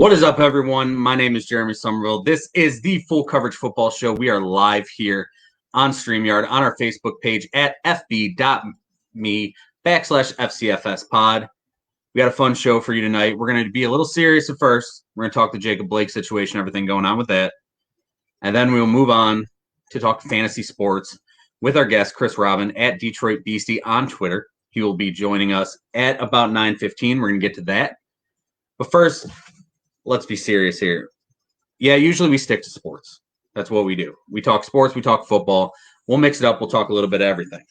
What is up, everyone? My name is Jeremy Somerville. This is the Full Coverage Football Show. We are live here on StreamYard on our Facebook page at fb.me/FCFSPod. We got a fun show for you tonight. We're going to be a little serious at first. We're going to talk the Jacob Blake situation, everything going on with that. And then we'll move on to talk fantasy sports with our guest, Chris Robin, at Detroit Beastie on Twitter. He will be joining us at about 9:15. We're going to get to that. But first, let's be serious here. Yeah, usually we stick to sports. That's what we do. We talk sports, we talk football. We'll mix it up. We'll talk a little bit of everything.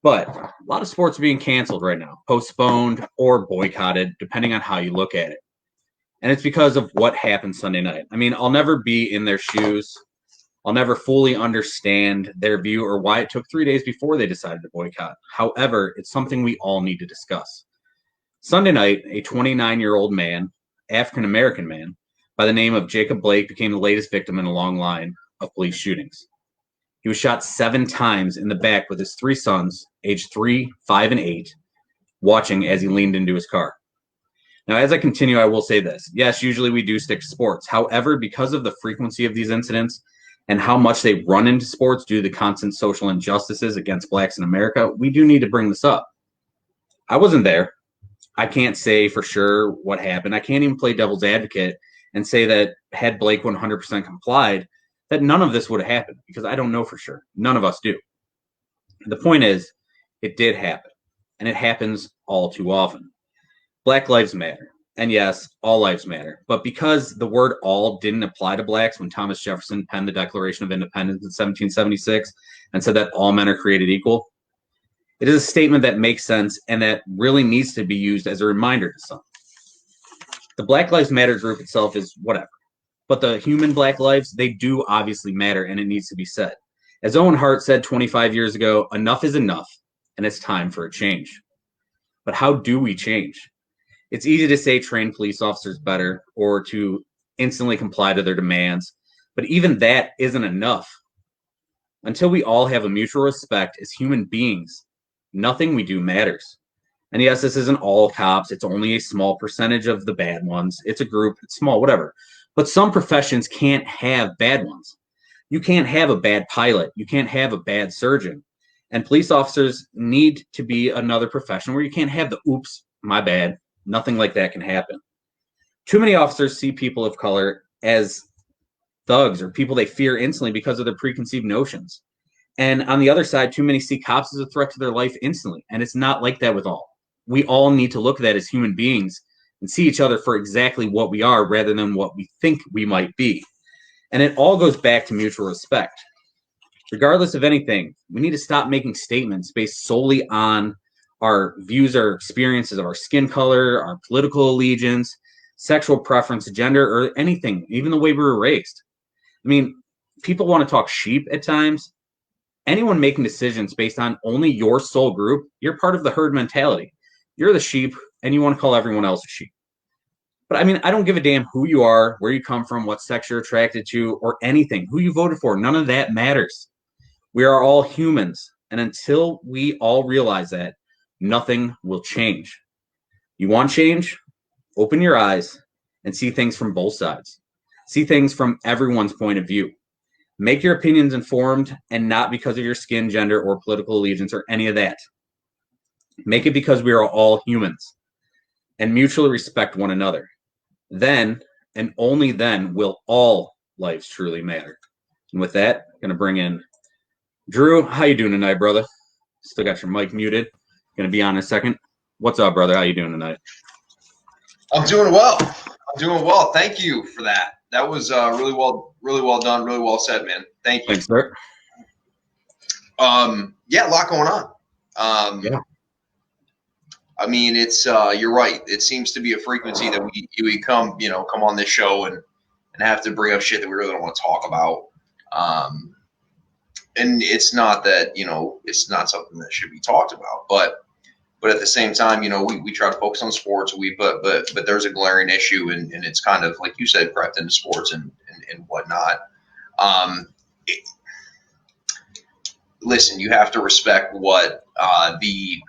But a lot of sports are being canceled right now, postponed or boycotted, depending on how you look at it. And it's because of what happened Sunday night. I mean, I'll never be in their shoes. I'll never fully understand their view or why it took 3 days before they decided to boycott. However, it's something we all need to discuss. Sunday night, a 29-year-old man, African-American man, by the name of Jacob Blake became the latest victim in a long line of police shootings. He was shot 7 times in the back with his 3 sons, aged 3, 5, and 8, watching as he leaned into his car. Now, as I continue, I will say this. Yes, usually we do stick to sports. However, because of the frequency of these incidents and how much they run into sports due to the constant social injustices against blacks in America, we do need to bring this up. I wasn't there. I can't say for sure what happened. I can't even play devil's advocate and say that had Blake 100% complied, that none of this would have happened, because I don't know for sure. None of us do. The point is, it did happen, and it happens all too often. Black lives matter. And yes, all lives matter. But because the word all didn't apply to blacks when Thomas Jefferson penned the Declaration of Independence in 1776 and said that all men are created equal, it is a statement that makes sense and that really needs to be used as a reminder to some. The Black Lives Matter group itself is whatever. But the human black lives, they do obviously matter, and it needs to be said. As Owen Hart said 25 years ago, enough is enough, and it's time for a change. But how do we change? It's easy to say train police officers better or to instantly comply to their demands, but even that isn't enough. Until we all have a mutual respect as human beings, nothing we do matters. And yes, this isn't all cops. It's only a small percentage of the bad ones. It's a group. It's small, whatever. But some professions can't have bad ones. You can't have a bad pilot. You can't have a bad surgeon. And police officers need to be another profession where you can't have the oops, my bad. Nothing like that can happen. Too many officers see people of color as thugs or people they fear instantly because of their preconceived notions. And on the other side, too many see cops as a threat to their life instantly. And it's not like that with all. We all need to look at that as human beings and see each other for exactly what we are rather than what we think we might be. And it all goes back to mutual respect. Regardless of anything, we need to stop making statements based solely on our views, our experiences of our skin color, our political allegiance, sexual preference, gender, or anything, even the way we were raised. I mean, people want to talk sheep at times. Anyone making decisions based on only your sole group, you're part of the herd mentality. You're the sheep, and you want to call everyone else a sheep. But I mean, I don't give a damn who you are, where you come from, what sex you're attracted to, or anything, who you voted for. None of that matters. We are all humans, and until we all realize that, nothing will change. You want change? Open your eyes and see things from both sides. See things from everyone's point of view. Make your opinions informed and not because of your skin, gender, or political allegiance or any of that. Make it because we are all humans and mutually respect one another. Then, and only then, will all lives truly matter. And with that, I'm going to bring in Drew. How you doing tonight, brother? Still got your mic muted. Going to be on in a second. What's up, brother? How you doing tonight? I'm doing well. Thank you for that. That was really well done, really well said, man. Thank you. Thanks, sir. Yeah, a lot going on. Yeah. I mean, it's you're right. It seems to be a frequency that we come on this show and have to bring up shit that we really don't want to talk about. And it's not that, it's not something that should be talked about, but at the same time, we try to focus on sports. But there's a glaring issue, and it's kind of like you said, crept into sports and whatnot. Listen, you have to respect what the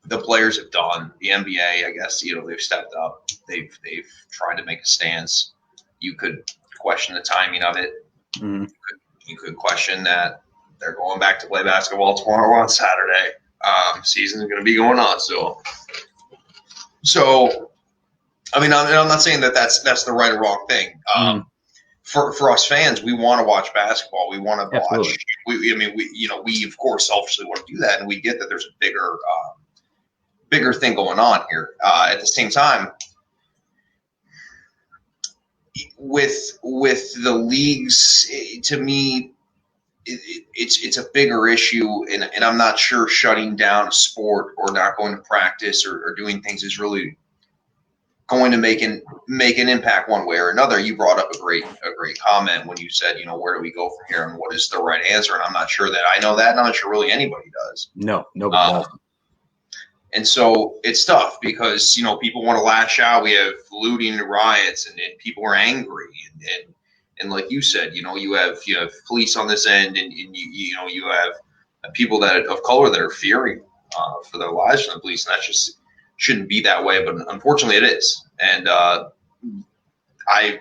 the players have done. The NBA, I guess, they've stepped up. They've tried to make a stance. You could question the timing of it. Mm-hmm. You could question that they're going back to play basketball tomorrow on Saturday. Season's going to be going on still. So, I mean, I'm not saying that that's the right or wrong thing. For us fans, we want to watch basketball. We want to watch. We of course selfishly want to do that, and we get that there's a bigger thing going on here. At the same time, with the leagues, to me, it's a bigger issue, and I'm not sure shutting down a sport or not going to practice or doing things is really going to make an impact one way or another. You brought up a great comment when you said, where do we go from here and what is the right answer? And I'm not sure that I know that, and I'm not sure really anybody does. No, nobody does. And so it's tough because, people want to lash out. We have looting and riots, and people are angry. And like you said, you have police on this end, and you have people of color that are fearing for their lives from the police, and that just shouldn't be that way. But unfortunately, it is. And I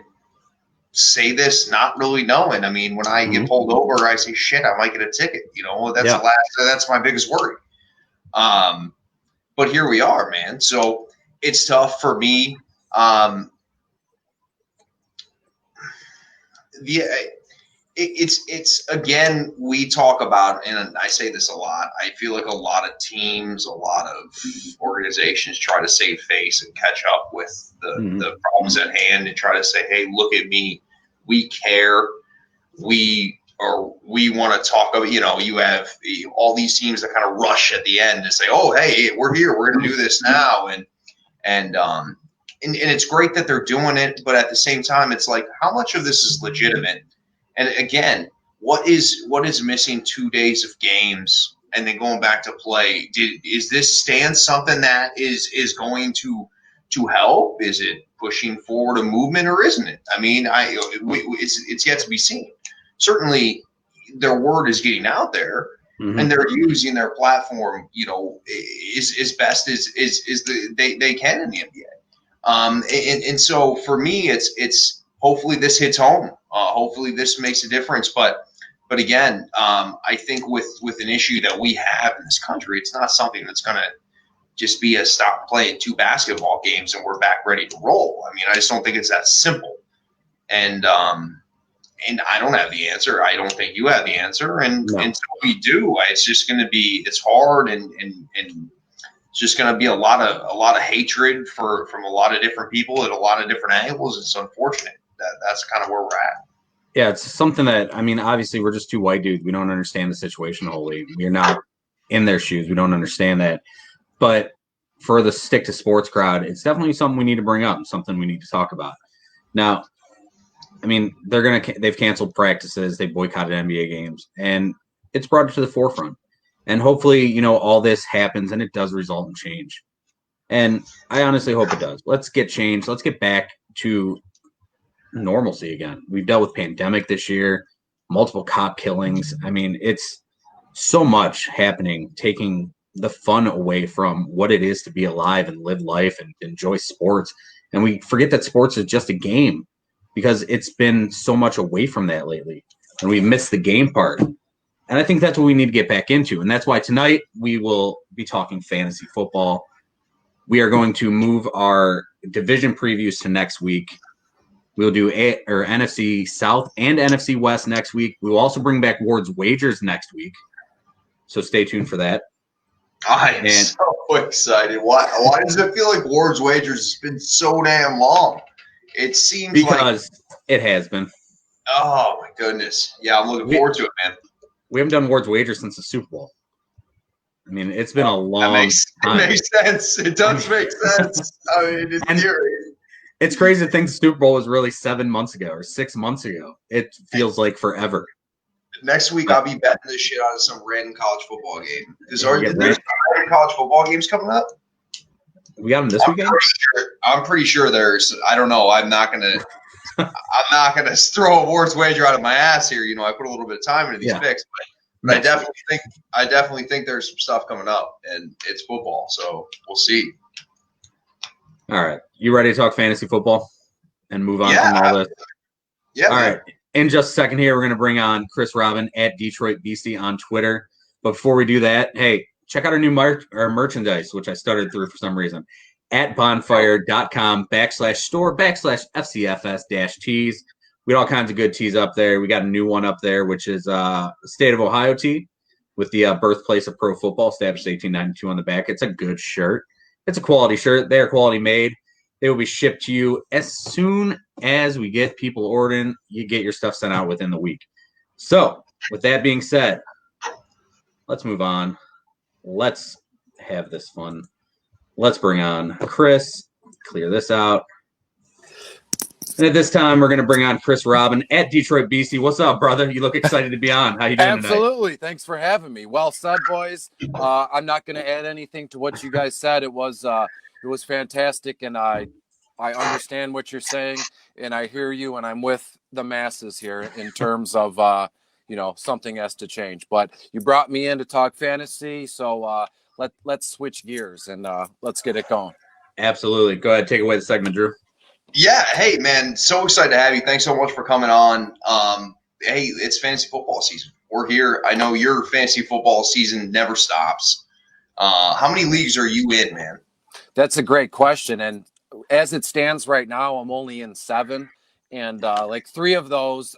say this not really knowing. I mean, when I get pulled over, I say, shit, I might get a ticket. That's my biggest worry. But here we are, man. So it's tough for me. It's again, we talk about, and I say this a lot, I feel like a lot of teams, a lot of organizations try to save face and catch up with the problems at hand and try to say, hey, look at me. We care. We want to talk about, you have all these teams that kind of rush at the end and say, oh, hey, we're here. We're going to do this now. And it's great that they're doing it. But at the same time, it's like, how much of this is legitimate? And again, what is missing 2 days of games and then going back to play? Is this stance something that is going to help? Is it pushing forward a movement, or isn't it? I mean, it's yet to be seen. Certainly, their word is getting out there, and they're using their platform, as best as they can in the NBA. And so for me, it's hopefully this hits home. Hopefully this makes a difference. But again, I think with an issue that we have in this country, it's not something that's going to just be a stop playing 2 basketball games and we're back ready to roll. I mean, I just don't think it's that simple. And I don't have the answer. I don't think you have the answer. And until we do, it's just going to be, it's hard and it's just going to be a lot of hatred from a lot of different people at a lot of different angles. It's unfortunate. That's kind of where we're at. Yeah, it's something that, I mean, obviously we're just 2 white dudes. We don't understand the situation wholly. We're not in their shoes. We don't understand that. But for the stick to sports crowd, it's definitely something we need to bring up, something we need to talk about. Now, I mean, they've canceled practices, they boycotted NBA games, and it's brought it to the forefront. And hopefully, all this happens and it does result in change. And I honestly hope it does. Let's get change. Let's get back to normalcy again. We've dealt with pandemic this year, multiple cop killings. I mean, it's so much happening, taking the fun away from what it is to be alive and live life and enjoy sports. And we forget that sports is just a game because it's been so much away from that lately. And we missed the game part. And I think that's what we need to get back into. And that's why tonight we will be talking fantasy football. We are going to move our division previews to next week. We'll do NFC South and NFC West next week. We will also bring back Ward's Wagers next week. So stay tuned for that. I am so excited. Why does it feel like Ward's Wagers has been so damn long? It seems because it has been. Oh, my goodness. Yeah, I'm looking forward to it, man. We haven't done Ward's Wagers since the Super Bowl. I mean, it's been a long time. It makes sense. It does make sense. I mean, in theory. It's crazy to think the Super Bowl was really 7 months ago or 6 months ago. It feels like forever. Next week, I'll be betting this shit out of some random college football game. There's college football games coming up. We got them this weekend? I'm pretty sure there's. I don't know. I'm not gonna throw a Ward's wager out of my ass here. I put a little bit of time into these picks, But I definitely think there's some stuff coming up, and it's football, so we'll see. All right, you ready to talk fantasy football and move on from all this? Yeah. All right. In just a second here, we're going to bring on Chris Robin at Detroit BC on Twitter. But before we do that, hey, check out our new merchandise, which I started through for some reason, at bonfire.com/store/FCFS-tees. We got all kinds of good tees up there. We got a new one up there, which is State of Ohio tee with the birthplace of pro football, established 1892 on the back. It's a good shirt. It's a quality shirt. They're quality made. They will be shipped to you as soon as we get people ordering. You get your stuff sent out within the week. So, with that being said, let's move on. Let's have this fun. Let's bring on Chris, clear this out. And at this time, we're going to bring on Chris Robin at Detroit BC. What's up, brother? You look excited to be on. How you doing tonight? Absolutely. Thanks for having me. Well said, boys. I'm not going to add anything to what you guys said. It was fantastic, and I understand what you're saying, and I hear you, and I'm with the masses here in terms of something has to change. But you brought me in to talk fantasy, so let's switch gears and let's get it going. Absolutely. Go ahead, take away the segment, Drew. Yeah, hey man, so excited to have you. Thanks so much for coming on. Hey, it's fantasy football season. We're here. I know your fantasy football season never stops. How many leagues are you in, man? That's a great question. And as it stands right now, I'm only in 7. And like 3 of those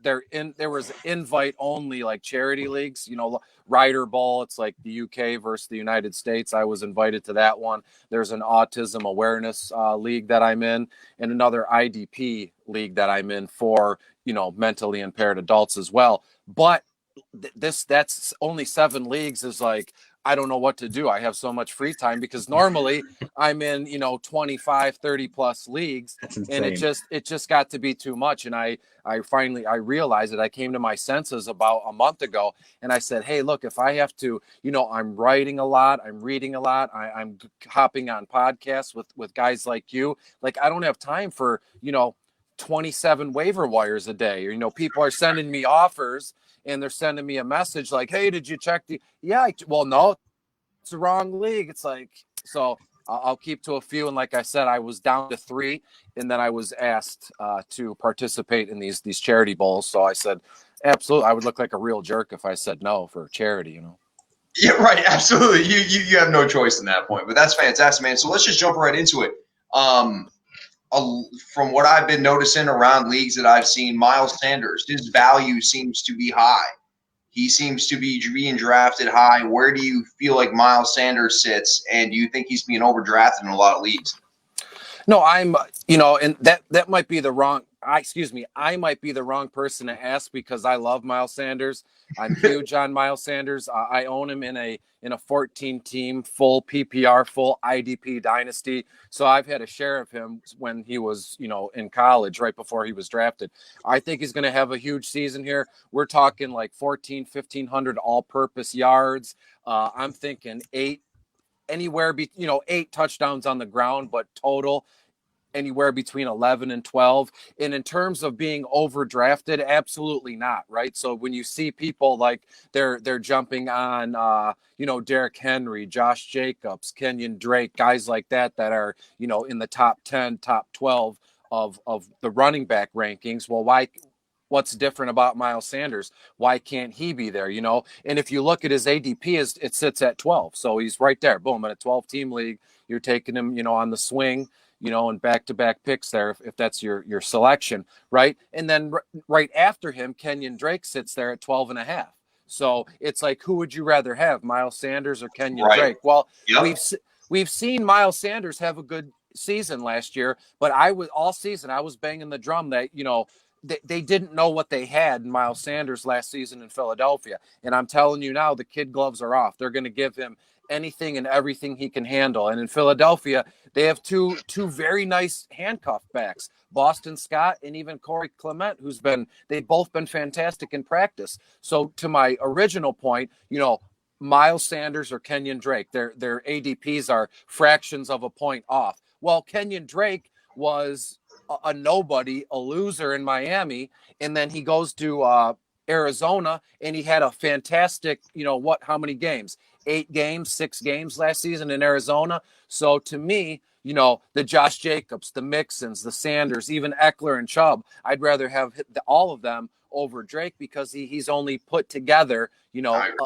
there was invite only, like charity leagues, Ryder Bowl. It's like the UK versus the United States. I was invited to that one. There's an autism awareness league that I'm in, and another IDP league that I'm in for, mentally impaired adults as well. But that's only 7 leagues is like, I don't know what to do. I have so much free time because normally I'm in, 25, 30 plus leagues, and it just got to be too much. And I finally realized it. I came to my senses about a month ago, and I said, hey, look, if I have to, I'm writing a lot, I'm reading a lot, I'm hopping on podcasts with guys like you. Like, I don't have time for, 27 waiver wires a day. Or, people are sending me offers, and they're sending me a message like, hey, did you check well, no, it's the wrong league. It's like, so I'll keep to a few. And like I said, I was down to 3, and then I was asked to participate in these charity bowls. So I said, absolutely. I would look like a real jerk if I said no for charity, Yeah, right. Absolutely. You have no choice in that point, but that's fantastic, man. So let's just jump right into it. From what I've been noticing around leagues that I've seen, Miles Sanders, his value seems to be high. He seems to be being drafted high. Where do you feel like Miles Sanders sits, and do you think he's being overdrafted in a lot of leagues? No, I'm, and that might be the wrong. I might be the wrong person to ask because I love Miles Sanders. I'm huge on Miles Sanders. I own him in a 14-team full PPR, full IDP dynasty. So I've had a share of him when he was, in college, right before he was drafted. I think he's going to have a huge season here. We're talking like 1,500 all-purpose yards. I'm thinking 8 touchdowns on the ground, but total anywhere between 11 and 12. And in terms of being overdrafted, absolutely not. Right. So when you see people like they're jumping on, Derrick Henry, Josh Jacobs, Kenyon Drake, guys like that are, in the top 10, top 12 of the running back rankings. Well, what's different about Miles Sanders? Why can't he be there? And if you look at his ADP, it sits at 12. So he's right there. Boom. In a 12-team league, you're taking him, on the swing, and back-to-back picks there, if that's your selection, right? And then right after him, Kenyon Drake sits there at 12.5. So it's like, who would you rather have, Miles Sanders or Kenyon Drake? Well, yep. We've seen Miles Sanders have a good season last year, but all season I was banging the drum that, they didn't know what they had in Miles Sanders last season in Philadelphia. And I'm telling you now, the kid gloves are off. They're going to give him anything and everything he can handle. And in Philadelphia, they have two very nice handcuff backs, Boston Scott and even Corey Clement, they've both been fantastic in practice. So to my original point, Miles Sanders or Kenyon Drake, their ADPs are fractions of a point off. Well, Kenyon Drake was a nobody, a loser in Miami, and then he goes to Arizona, and he had a fantastic, how many games? 8 games, 6 games last season in Arizona. So to me, the Josh Jacobs, the Mixons, the Sanders, even Eckler and Chubb, I'd rather have all of them over Drake because he's only put together,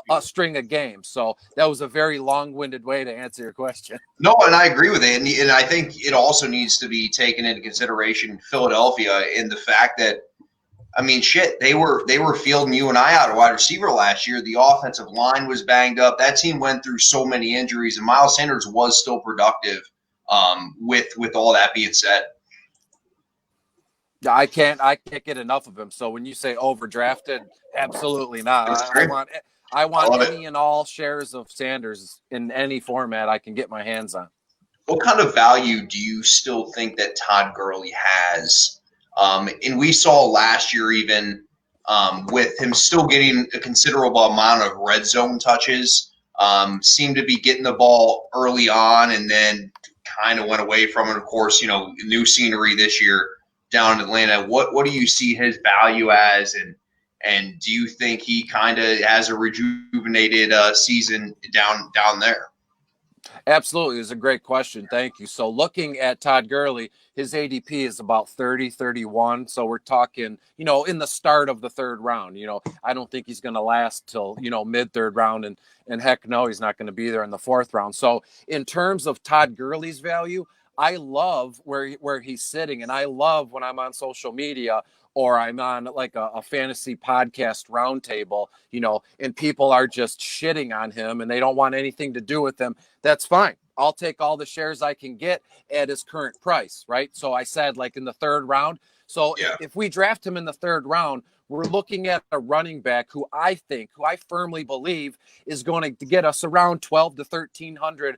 a string of games. So that was a very long-winded way to answer your question. No, and I agree with it. And I think it also needs to be taken into consideration Philadelphia in the fact that, I mean, shit, they were fielding you and I out at wide receiver last year. The offensive line was banged up. That team went through so many injuries, and Miles Sanders was still productive with all that being said. I can't get enough of him. So when you say overdrafted, absolutely not. I want any and all shares of Sanders in any format I can get my hands on. What kind of value do you still think that Todd Gurley has? And we saw last year even with him still getting a considerable amount of red zone touches, seemed to be getting the ball early on and then kind of went away from it. Of course, new scenery this year down in Atlanta. What do you see his value as, and do you think he kind of has a rejuvenated season down there? Absolutely. It's a great question. Thank you. So looking at Todd Gurley, his ADP is about 30, 31. So we're talking, in the start of the third round. I don't think he's going to last till, mid third round. And heck no, he's not going to be there in the fourth round. So in terms of Todd Gurley's value, I love where he's sitting. And I love when I'm on social media or I'm on like a fantasy podcast roundtable, and people are just shitting on him and they don't want anything to do with him. That's fine. I'll take all the shares I can get at his current price, right? So I said like in the third round. So if we draft him in the third round, we're looking at a running back who I firmly believe is going to get us around 12 to 1,300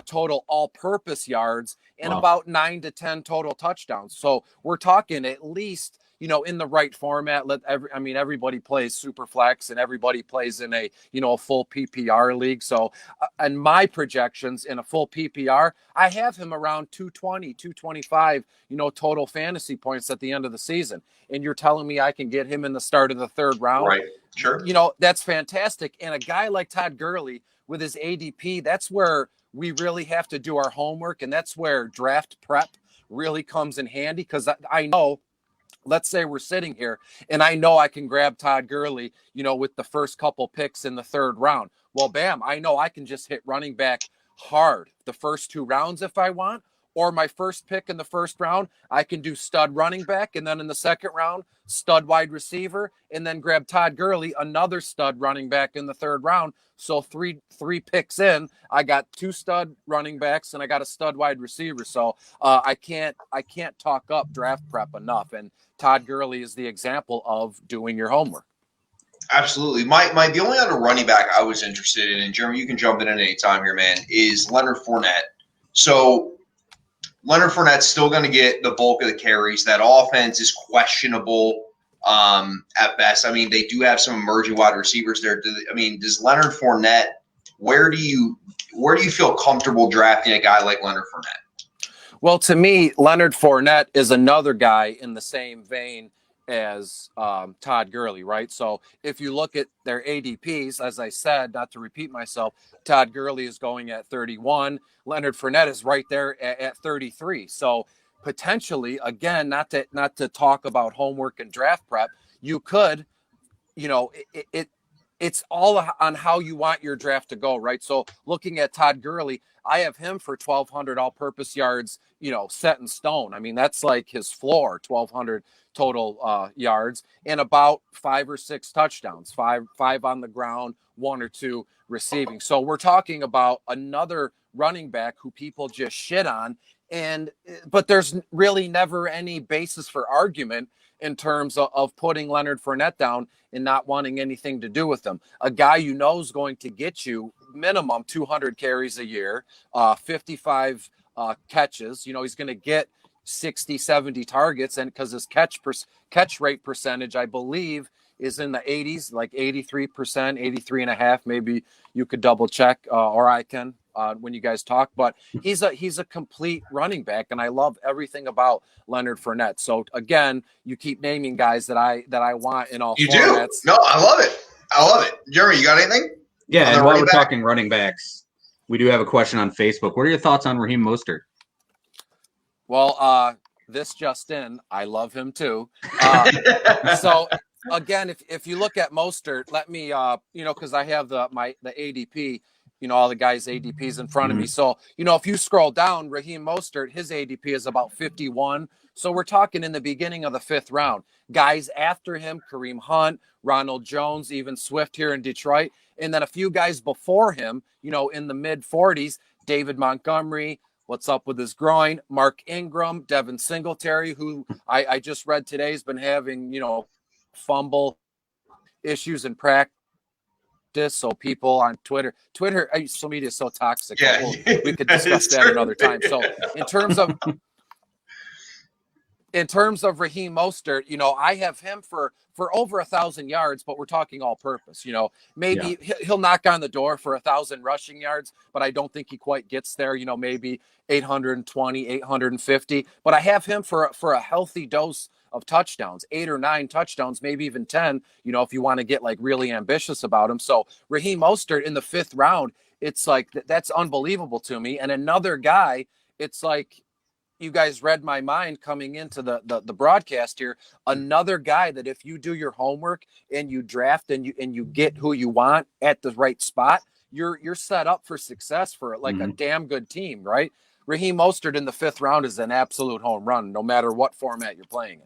total all-purpose yards and about 9 to 10 total touchdowns. So we're talking at least, in the right format. Everybody plays super flex and everybody plays in a full PPR league. So and my projections in a full PPR, I have him around 220, 225, total fantasy points at the end of the season. And you're telling me I can get him in the start of the third round? Right. Sure. That's fantastic. And a guy like Todd Gurley with his ADP, that's where we really have to do our homework. And that's where draft prep really comes in handy. Because I know, let's say we're sitting here and I know I can grab Todd Gurley, with the first couple picks in the third round. Well, bam, I know I can just hit running back hard the first 2 rounds if I want, or my first pick in the first round, I can do stud running back. And then in the second round, stud wide receiver, and then grab Todd Gurley, another stud running back in the third round. So three picks in, I got 2 stud running backs and I got a stud wide receiver. So I can't talk up draft prep enough. And Todd Gurley is the example of doing your homework. Absolutely. The only other running back I was interested in, and Jeremy, you can jump in at any time here, man, is Leonard Fournette. So Leonard Fournette's still going to get the bulk of the carries. That offense is questionable at best. They do have some emerging wide receivers there. Does Leonard Fournette, where do you feel comfortable drafting a guy like Leonard Fournette? Well, to me, Leonard Fournette is another guy in the same vein as Todd Gurley, right? So if you look at their ADPs, as I said, not to repeat myself, Todd Gurley is going at 31. Leonard Fournette is right there at 33. So potentially, again, not to talk about homework and draft prep, you could, it's all on how you want your draft to go, right? So looking at Todd Gurley, I have him for 1,200 all-purpose yards, set in stone. That's like his floor, 1,200 total yards and about 5 or 6 touchdowns, five on the ground, 1 or 2 receiving. So we're talking about another running back who people just shit on. But there's really never any basis for argument in terms of putting Leonard Fournette down and not wanting anything to do with him. A guy is going to get you minimum 200 carries a year, 55 catches. He's going to get 60, 70 targets, and because his catch rate percentage, I believe, is in the 80s, like 83%, 83.5. Maybe you could double check, or I can. when you guys talk, but he's a complete running back, and I love everything about Leonard Fournette. So again, you keep naming guys that I want in all You formats. do? No, I love it. I love it. Jeremy, you got anything? Yeah, and while we're talking running backs, we do have a question on Facebook. What are your thoughts on Raheem Mostert? Well, this just in, I love him too. So again, if you look at Mostert, let me because I have the ADP, all the guys' ADPs in front of me. So if you scroll down, Raheem Mostert, his ADP is about 51. So we're talking in the beginning of the 5th round. Guys after him, Kareem Hunt, Ronald Jones, even Swift here in Detroit, and then a few guys before him, in the mid 40s, David Montgomery. What's up with his groin? Mark Ingram, Devin Singletary, who I just read today has been having, fumble issues in practice. So people on Twitter, social media is so toxic. Yeah. We could discuss that another time. So in terms of Raheem Mostert, I have him for over 1,000 yards, but we're talking all purpose. Maybe he'll knock on the door for 1,000 rushing yards, but I don't think he quite gets there. Maybe 820, 850. But I have him for a healthy dose of touchdowns, 8 or 9 touchdowns, maybe even 10. If you want to get like really ambitious about him. So Raheem Mostert in the 5th round, it's like that's unbelievable to me. And another guy, it's like, you guys read my mind coming into the broadcast here. Another guy that if you do your homework and you draft and you get who you want at the right spot, you're set up for success for like a damn good team, right? Raheem Mostert in the 5th round is an absolute home run, no matter what format you're playing in.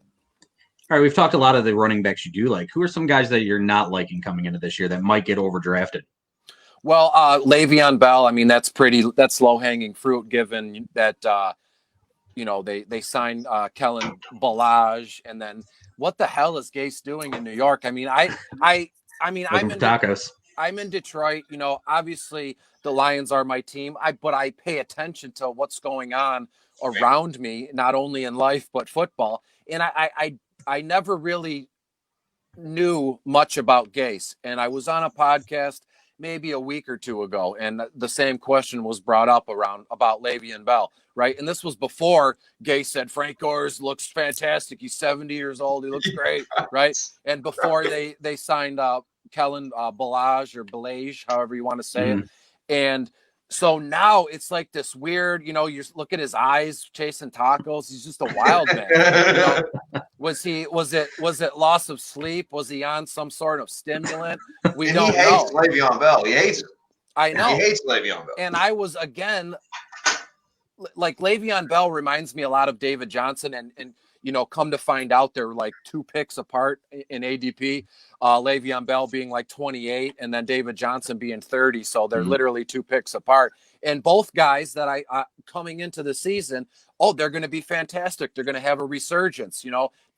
All right, we've talked a lot of the running backs you do like. Who are some guys that you're not liking coming into this year that might get overdrafted? Well, Le'Veon Bell, I mean, that's low hanging fruit given that, they signed Kellen Ballage, and then what the hell is Gase doing in New York? I mean, I'm in Detroit. Obviously the Lions are my team. But I pay attention to what's going on around me, not only in life but football. And I never really knew much about Gase, and I was on a podcast maybe a week or two ago, and the same question was brought up about Le'Veon Bell, right? And this was before Gase said Frank Gore's looks fantastic. He's 70 years old. He looks great, right? And before they signed Kellen Ballage, however you want to say it. And so now it's like this weird, you look at his eyes chasing tacos. He's just a wild man. Was it loss of sleep? Was he on some sort of stimulant? We don't know. He hates Le'Veon Bell. He hates him. I know. He hates Le'Veon Bell. And I was, again, like Le'Veon Bell reminds me a lot of David Johnson, and come to find out they're like 2 picks apart in ADP. Le'Veon Bell being like 28 and then David Johnson being 30. So they're literally 2 picks apart. And both guys that I coming into the season, they're going to be fantastic. They're going to have a resurgence.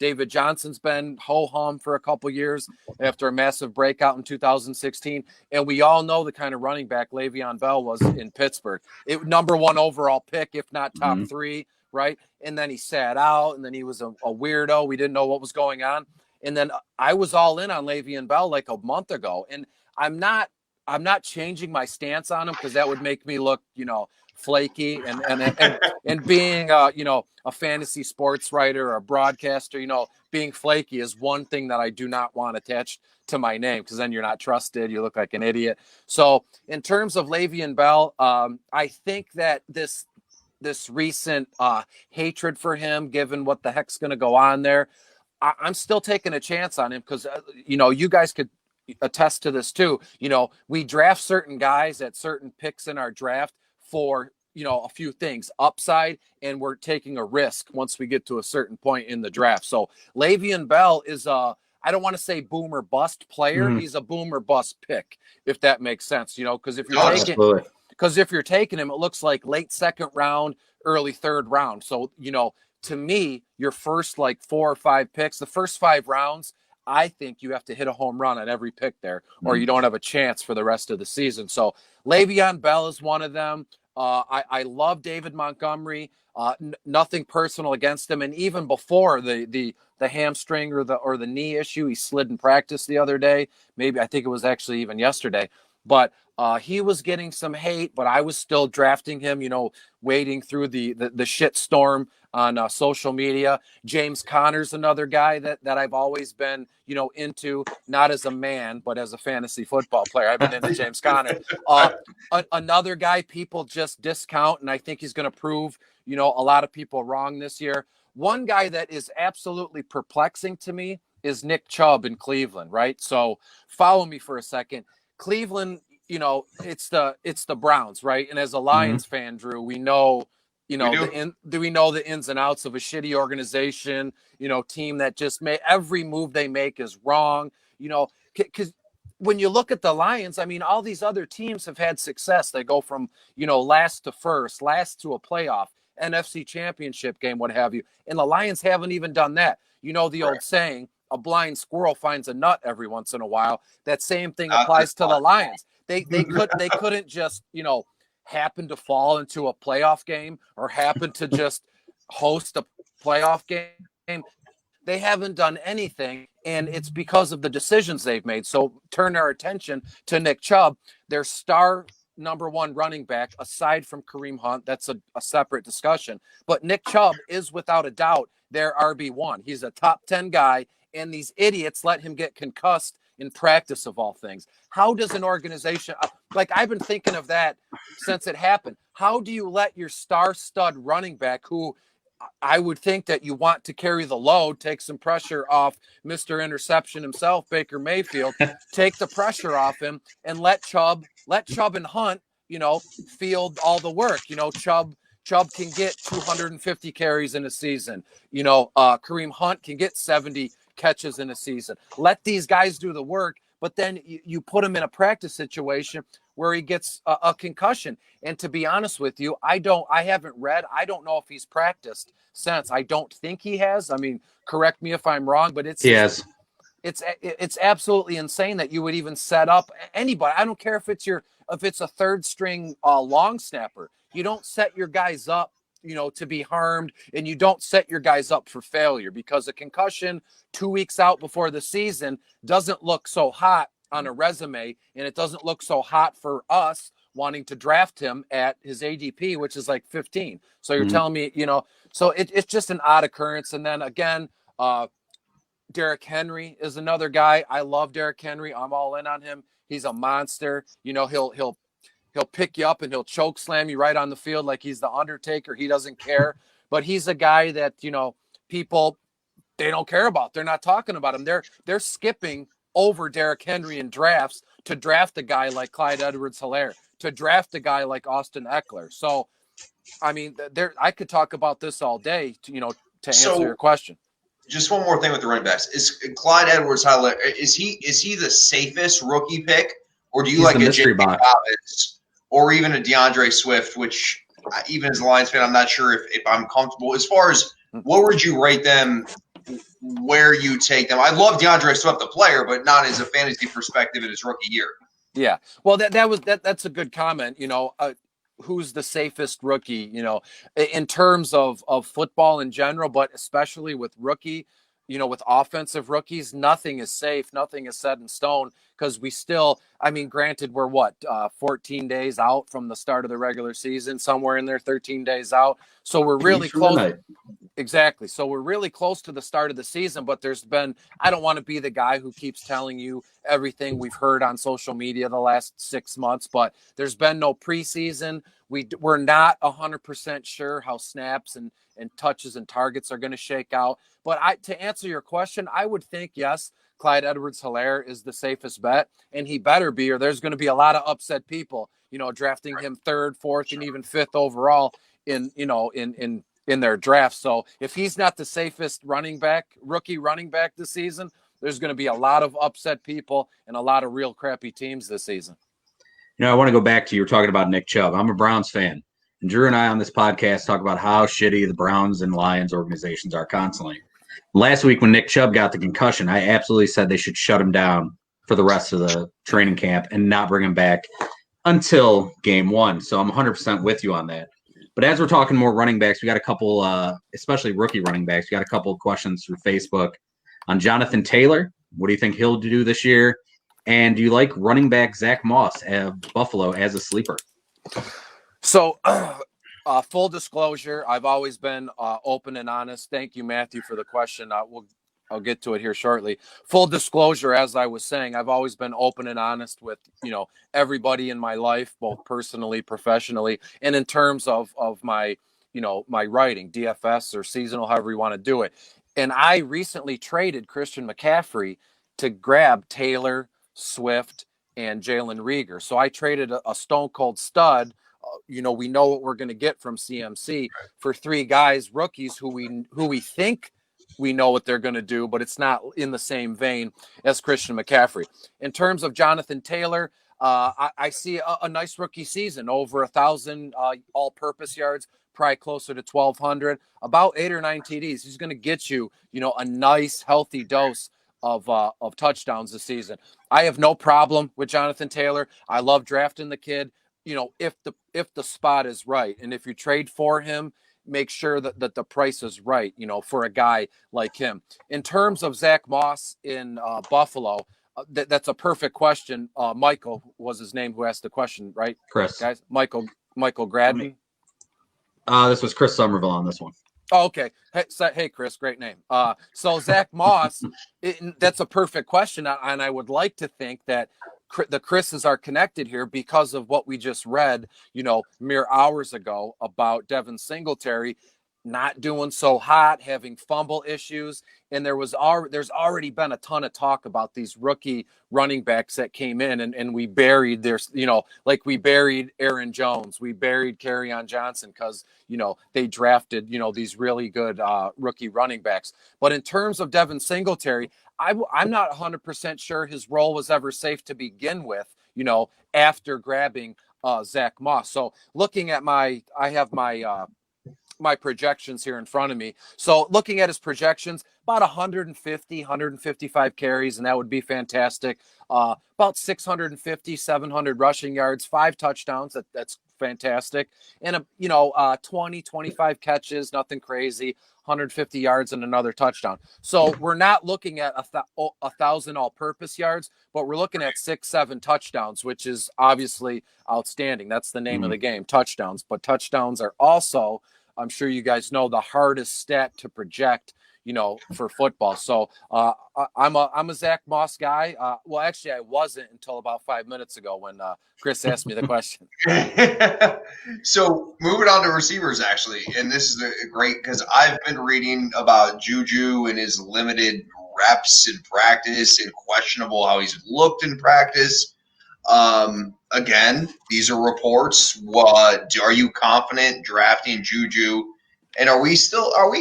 David Johnson's been ho-hum for a couple years after a massive breakout in 2016. And we all know the kind of running back Le'Veon Bell was in Pittsburgh. Number 1 overall pick, if not top 3. Right. And then he sat out, and then he was a weirdo. We didn't know what was going on. And then I was all in on Le'Veon Bell like a month ago. And I'm not changing my stance on him because that would make me look, flaky and being, a fantasy sports writer or a broadcaster, being flaky is one thing that I do not want attached to my name, because then you're not trusted. You look like an idiot. So in terms of Le'Veon Bell, I think that this recent hatred for him, given what the heck's going to go on there, I'm still taking a chance on him because, you guys could attest to this too. We draft certain guys at certain picks in our draft for, a few things, upside, and we're taking a risk once we get to a certain point in the draft. So Le'Veon Bell is I don't want to say boom or bust player. He's a boom or bust pick, if that makes sense, because if you're taking him, it looks like late 2nd round, early 3rd round. So, to me, your first like 4 or 5 picks, the first 5 rounds, I think you have to hit a home run on every pick there, or you don't have a chance for the rest of the season. So Le'Veon Bell is one of them. I love David Montgomery. Nothing personal against him. And even before the hamstring or the knee issue, he slid in practice the other day. Maybe I think it was actually even yesterday. But He was getting some hate, but I was still drafting him, wading through the shit storm on social media. James Conner's another guy that I've always been, into, not as a man, but as a fantasy football player. I've been into James Conner. Another guy people just discount, and I think he's going to prove, a lot of people wrong this year. One guy that is absolutely perplexing to me is Nick Chubb in Cleveland, right? So follow me for a second. Cleveland, it's the Browns, right? And as a Lions fan, Drew, we know, we know the ins and outs of a shitty organization, team that just every move they make is wrong, because when you look at the Lions, I mean, all these other teams have had success. They go from, last to first, last to a playoff, NFC championship game, what have you. And the Lions haven't even done that. The old saying, a blind squirrel finds a nut every once in a while. That same thing applies to the Lions. They couldn't just, happen to fall into a playoff game or happen to just host a playoff game. They haven't done anything, and it's because of the decisions they've made. So turn our attention to Nick Chubb, their star number one running back, aside from Kareem Hunt. That's a separate discussion. But Nick Chubb is without a doubt their RB1. He's a top 10 guy, and these idiots let him get concussed in practice, of all things. How does an organization, like I've been thinking of that since it happened, how do you let your star stud running back, who I would think that you want to carry the load, take some pressure off Mr. Interception himself, Baker Mayfield, take the pressure off him and let Chubb and Hunt, field all the work. Chubb can get 250 carries in a season. Kareem Hunt can get 70 catches in a season. Let these guys do the work, but then you put him in a practice situation where he gets a concussion. And to be honest with you, I haven't read. I don't know if he's practiced since. I don't think he has. I mean, correct me if I'm wrong, but it's absolutely insane that you would even set up anybody. I don't care if it's a third string long snapper. You don't set your guys up, to be harmed, and you don't set your guys up for failure, because a concussion 2 weeks out before the season doesn't look so hot on a resume, and it doesn't look so hot for us wanting to draft him at his ADP, which is like 15. So you're telling me, so it's just an odd occurrence. And then again, Derrick Henry is another guy. I love Derrick Henry. I'm all in on him. He's a monster. He'll pick you up and he'll choke slam you right on the field like he's the Undertaker. He doesn't care. But he's a guy that, people, they don't care about. They're not talking about him. They're skipping over Derrick Henry in drafts to draft a guy like Clyde Edwards-Helaire, to draft a guy like Austin Eckler. So, I mean, I could talk about this all day, to answer your question. Just one more thing with the running backs. Is Clyde Edwards-Helaire, is he the safest rookie pick, or do you like a J.K. Dobbins or even a DeAndre Swift, which even as a Lions fan, I'm not sure if I'm comfortable. As far as what would you rate them, where you take them? I love DeAndre Swift, the player, but not as a fantasy perspective in his rookie year. Yeah. Well, that's a good comment. Who's the safest rookie, in terms of football in general, but especially with rookie, with offensive rookies, nothing is safe. Nothing is set in stone, because we still, I mean, granted, we're 14 days out from the start of the regular season, somewhere in there, 13 days out. So we're really close. Exactly. So we're really close to the start of the season, but I don't want to be the guy who keeps telling you everything we've heard on social media the last 6 months, but there's been no preseason. We're not 100% sure how snaps and touches and targets are going to shake out. But to answer your question, I would think, yes, Clyde Edwards-Helaire is the safest bet, and he better be, or there's going to be a lot of upset people, drafting him third, fourth, and even fifth overall in their draft. So if he's not the safest rookie running back this season, there's going to be a lot of upset people and a lot of real crappy teams this season. I want to go back to, you were talking about Nick Chubb. I'm a Browns fan, and Drew and I on this podcast talk about how shitty the Browns and Lions organizations are constantly. Last week when Nick Chubb got the concussion, I absolutely said they should shut him down for the rest of the training camp and not bring him back until game one. So I'm 100% with you on that. But as we're talking more running backs, we got a couple, especially rookie running backs, we got a couple of questions through Facebook on Jonathan Taylor. What do you think he'll do this year? And do you like running back Zach Moss at Buffalo as a sleeper? So, full disclosure, I've always been open and honest. Thank you, Matthew, for the question. I'll get to it here shortly. Full disclosure, as I was saying, I've always been open and honest with everybody in my life, both personally, professionally, and in terms of my my writing, DFS or seasonal, however you want to do it. And I recently traded Christian McCaffrey to grab Taylor, Swift, and Jalen Reagor. So I traded a stone cold stud. We know what we're going to get from CMC for three guys, rookies who we think we know what they're going to do, but it's not in the same vein as Christian McCaffrey. In terms of Jonathan Taylor, I see a nice rookie season, over 1,000 all-purpose yards, probably closer to 1,200, about 8 or 9 TDs. He's going to get you, a nice, healthy dose of touchdowns this season. I have no problem with Jonathan Taylor. I love drafting the kid. If the spot is right, and if you trade for him, make sure that the price is right, for a guy like him. In terms of Zach Moss in Buffalo, that's a perfect question. Michael was his name who asked the question, right? Chris. Guys, Michael Gradney. This was Chris Somerville on this one. Oh, okay. Hey, Chris, great name. So Zach Moss, that's a perfect question, and I would like to think that the Chris's are connected here because of what we just read, mere hours ago about Devin Singletary not doing so hot, having fumble issues. And there's already been a ton of talk about these rookie running backs that came in and we buried like we buried Aaron Jones, we buried Kerryon Johnson because, they drafted, these really good rookie running backs. But in terms of Devin Singletary, I'm not 100% sure his role was ever safe to begin with, after grabbing Zach Moss. So looking at I have my projections here in front of me. So looking at his projections, about 150, 155 carries, and that would be fantastic. About 650, 700 rushing yards, 5 touchdowns. That's fantastic. And, 20, 25 catches, nothing crazy, 150 yards and another touchdown. So we're not looking at 1,000 all-purpose yards, but we're looking at 6, 7 touchdowns, which is obviously outstanding. That's the name of the game, touchdowns. But touchdowns are also, I'm sure you guys know, the hardest stat to project, for football. So I'm a Zach Moss guy. Well, actually, I wasn't until about 5 minutes ago when Chris asked me the question. So moving on to receivers, actually, and this is great because I've been reading about Juju and his limited reps in practice and questionable how he's looked in practice. Again, these are reports. Are you confident drafting Juju? And are we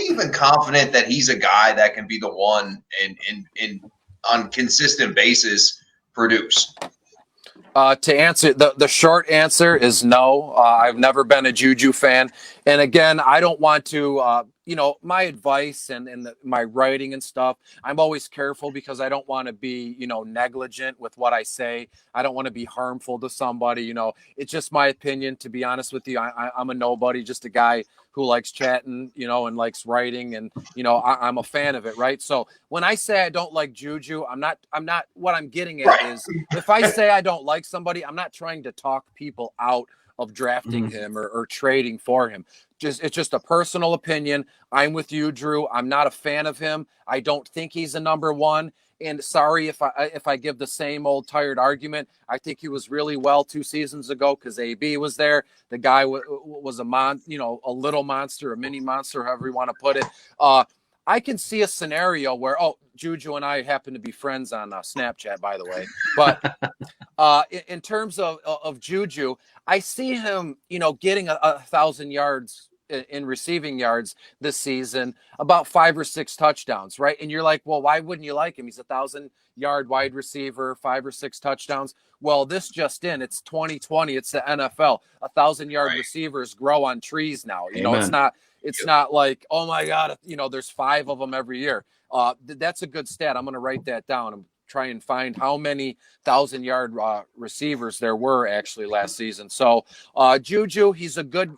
even confident that he's a guy that can be the one and on consistent basis produce? To answer, the short answer is no. I've never been a Juju fan. And again, I don't want to, my advice and my writing and stuff, I'm always careful because I don't want to be, negligent with what I say. I don't want to be harmful to somebody. It's just my opinion, to be honest with you. I'm a nobody, just a guy who likes chatting, and likes writing, and I'm a fan of it, right? So when I say I don't like Juju, I'm not. What I'm getting at is, if I say I don't like somebody, I'm not trying to talk people out of drafting him or trading for him. It's just a personal opinion. I'm with you, Drew. I'm not a fan of him. I don't think he's a number one. And sorry if I give the same old tired argument. I think he was really well 2 seasons ago because AB was there. The guy was a little monster, a mini monster, however you want to put it. I can see a scenario where, Juju and I happen to be friends on Snapchat, by the way. But in terms of Juju, I see him, getting 1,000 yards in receiving yards this season, about 5 or 6 touchdowns, right? And you're like, well, why wouldn't you like him? He's 1,000-yard wide receiver, 5 or 6 touchdowns. Well, it's 2020, it's the NFL. 1,000-yard receivers grow on trees now. It's not like, oh my God, there's 5 of them every year. That's a good stat. I'm going to write that down. try and find how many 1,000-yard receivers there were actually last season. So Juju, he's a good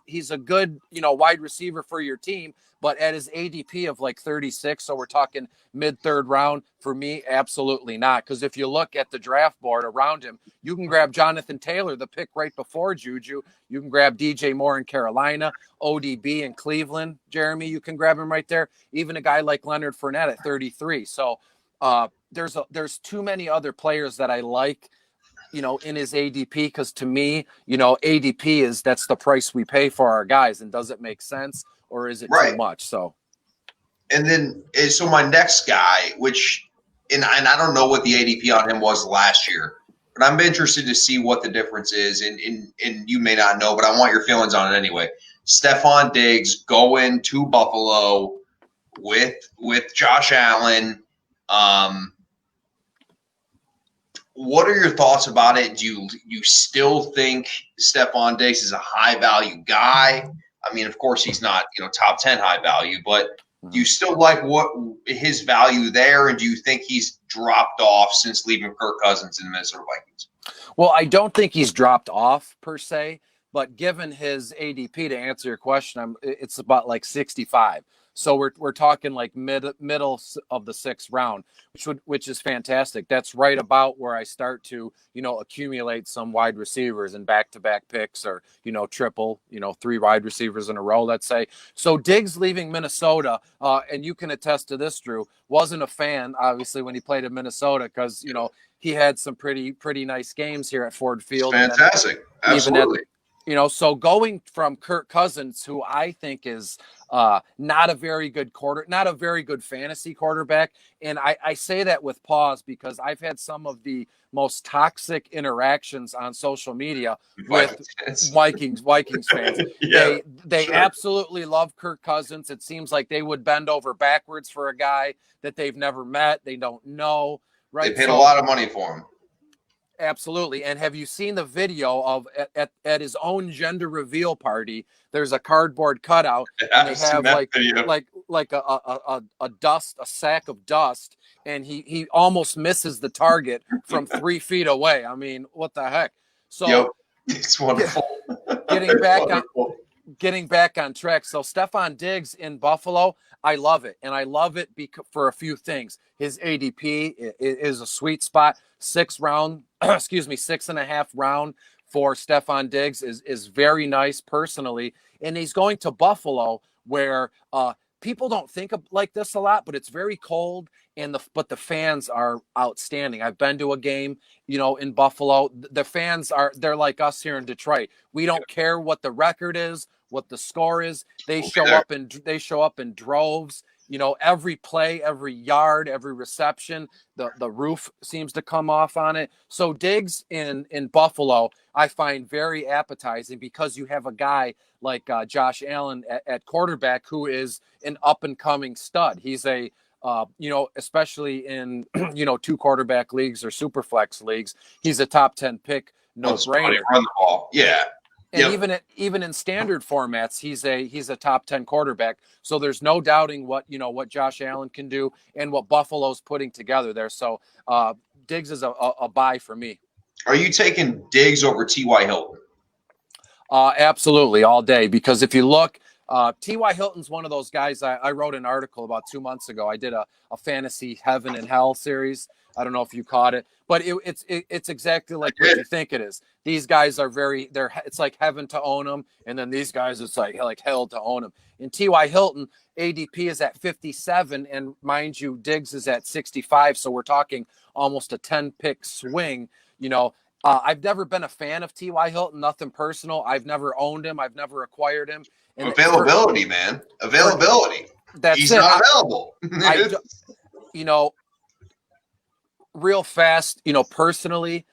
wide receiver for your team, but at his ADP of like 36, so we're talking mid-third round, for me, absolutely not. Because if you look at the draft board around him, you can grab Jonathan Taylor, the pick right before Juju. You can grab DJ Moore in Carolina, ODB in Cleveland. Jeremy, you can grab him right there. Even a guy like Leonard Fournette at 33. So there's too many other players that I like, in his ADP, because to me, ADP that's the price we pay for our guys. And does it make sense, or is it too much? So. And then, so my next guy, and I don't know what the ADP on him was last year, but I'm interested to see what the difference is. And you may not know, but I want your feelings on it anyway. Stephon Diggs going to Buffalo with Josh Allen. What are your thoughts about it? Do you still think Stephon Diggs is a high value guy? I mean, of course, he's not top 10 high value, but do you still like what his value there, and do you think he's dropped off since leaving Kirk Cousins in the Minnesota Vikings? Well, I don't think he's dropped off per se, but given his ADP, to answer your question, it's about like 65. So we're talking like middle of the 6th round, which is fantastic. That's right about where I start to accumulate some wide receivers and back-to-back picks, or triple 3 wide receivers in a row, let's say. So Diggs leaving Minnesota, and you can attest to this, Drew, wasn't a fan obviously when he played in Minnesota, because he had some pretty nice games here at Ford Field. Fantastic, absolutely. So going from Kirk Cousins, who I think is not a very good fantasy quarterback. And I say that with pause, because I've had some of the most toxic interactions on social media with Vikings fans. Yeah, they sure. Absolutely love Kirk Cousins. It seems like they would bend over backwards for a guy that they've never met. They don't know. Right? They paid a lot of money for him. Absolutely. And have you seen the video of at his own gender reveal party? There's a cardboard cutout, and they have like a sack of dust, and he almost misses the target from 3 feet away. I mean, what the heck? So it's wonderful. Getting back on track. So Stephon Diggs in Buffalo, I love it. And I love it for a few things. His ADP is a sweet spot. 6.5 round for Stephon Diggs is very nice personally. And he's going to Buffalo, where people don't think of like this a lot, but it's very cold, but the fans are outstanding. I've been to a game, in Buffalo. The fans they're like us here in Detroit. We don't care what the record is, what the score is. They show up in droves. Every play, every yard, every reception, the roof seems to come off on it. So Diggs in Buffalo, I find very appetizing, because you have a guy like Josh Allen at quarterback, who is an up-and-coming stud. He's a especially in 2 quarterback leagues or super flex leagues, he's a top 10 pick, no brainer. Run the ball, yeah. And even in standard formats, he's a top 10 quarterback. So there's no doubting what Josh Allen can do and what Buffalo's putting together there. So Diggs is a buy for me. Are you taking Diggs over T.Y. Hilton? Absolutely, all day. Because if you look, T.Y. Hilton's one of those guys. I wrote an article about 2 months ago. I did a fantasy heaven and hell series. I don't know if you caught it, but it's exactly like what you think it is. These guys are it's like heaven to own them. And then these guys, it's like hell to own them. And T.Y. Hilton, ADP is at 57. And mind you, Diggs is at 65. So we're talking almost a 10-pick swing. I've never been a fan of T.Y. Hilton, nothing personal. I've never owned him. I've never acquired him. And availability, man. Availability. He's not available. Real fast, personally,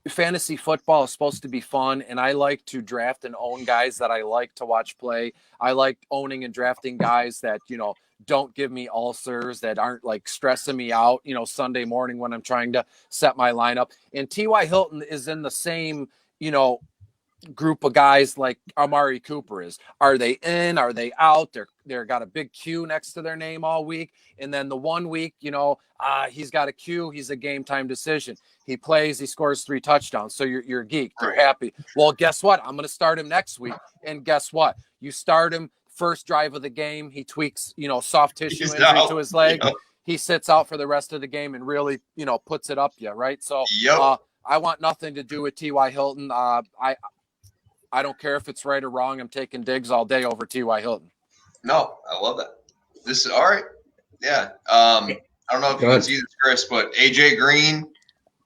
fantasy football is supposed to be fun, and I like to draft and own guys that I like to watch play. I like owning and drafting guys that, don't give me ulcers, that aren't like stressing me out, Sunday morning when I'm trying to set my lineup. And T.Y. Hilton is in the same, group of guys like Amari Cooper is. Are they in? Are they out? they're got a big Q next to their name all week, and then the one week, he's got a Q, he's a game time decision. He plays, he scores 3 touchdowns. So you're geeked, you're happy. Well, guess what? I'm going to start him next week, and guess what? You start him first drive of the game, he tweaks, soft tissue injury to his leg. Yep. He sits out for the rest of the game and really, puts it up you, right? So yep. I want nothing to do with T.Y. Hilton. I don't care if it's right or wrong. I'm taking Diggs all day over T.Y. Hilton. No, I love that. This is all right. Yeah. I don't know if you can see this, Chris, but AJ Green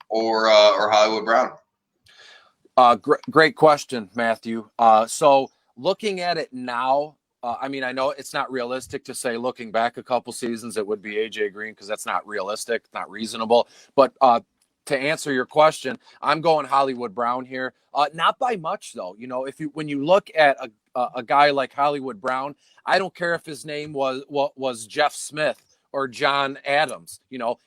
or Hollywood Brown. Great question, Matthew. So looking at it now, I know it's not realistic to say looking back a couple seasons it would be AJ Green because that's not realistic, not reasonable. But to answer your question, I'm going Hollywood Brown here. Not by much though. When you look at a guy like Hollywood Brown, I don't care if his name was Jeff Smith or John Adams.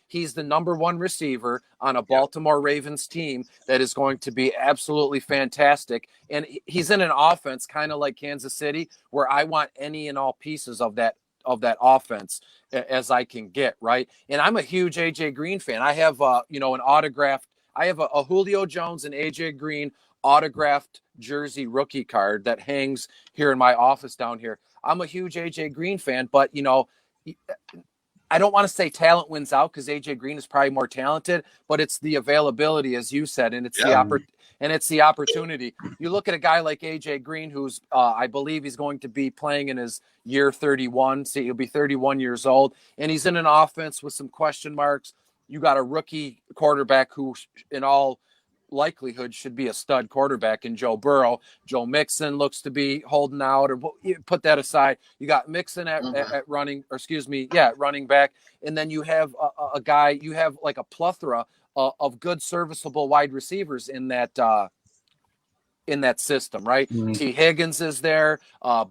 He's the number 1 receiver on a Baltimore Ravens team that is going to be absolutely fantastic. And he's in an offense kind of like Kansas City where I want any and all pieces of that offense as I can get, right? And I'm a huge AJ Green fan. I have an autographed, I have a Julio Jones and AJ Green autographed jersey rookie card that hangs here in my office down here. I'm a huge AJ Green fan, but I don't want to say talent wins out because AJ Green is probably more talented, but it's the availability, as you said, and it's the opportunity. You look at a guy like AJ Green, who's I believe he's going to be playing in his year 31. See, he'll be 31 years old, and he's in an offense with some question marks. You got a rookie quarterback who, in all likelihood, should be a stud quarterback in Joe Burrow. Joe Mixon looks to be holding out, or put that aside. You got Mixon at running back. And then you have a guy, you have like a plethora of good serviceable wide receivers in that system, right? Mm-hmm. T. Higgins is there.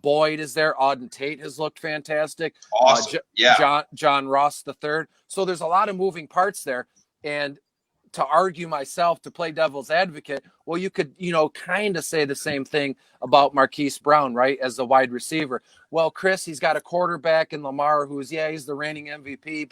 Boyd is there. Auden Tate has looked fantastic. Awesome. John Ross III. So there's a lot of moving parts there. And to argue myself, to play devil's advocate, well, you could, kind of say the same thing about Marquise Brown, right, as the wide receiver. Well, Chris, he's got a quarterback in Lamar who's, he's the reigning MVP,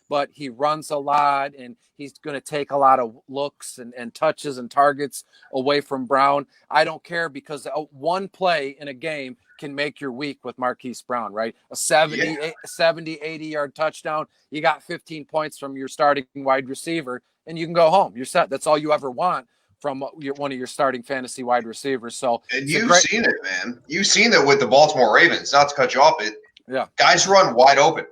but he runs a lot, and he's going to take a lot of looks and touches and targets away from Brown. I don't care because one play in a game can make your week with Marquise Brown, right? A 70, 80-yard touchdown. You got 15 points from your starting wide receiver, and you can go home. You're set. That's all you ever want from one of your starting fantasy wide receivers. So, and you've seen it, man. You've seen it with the Baltimore Ravens. Not to cut you off, guys run wide open.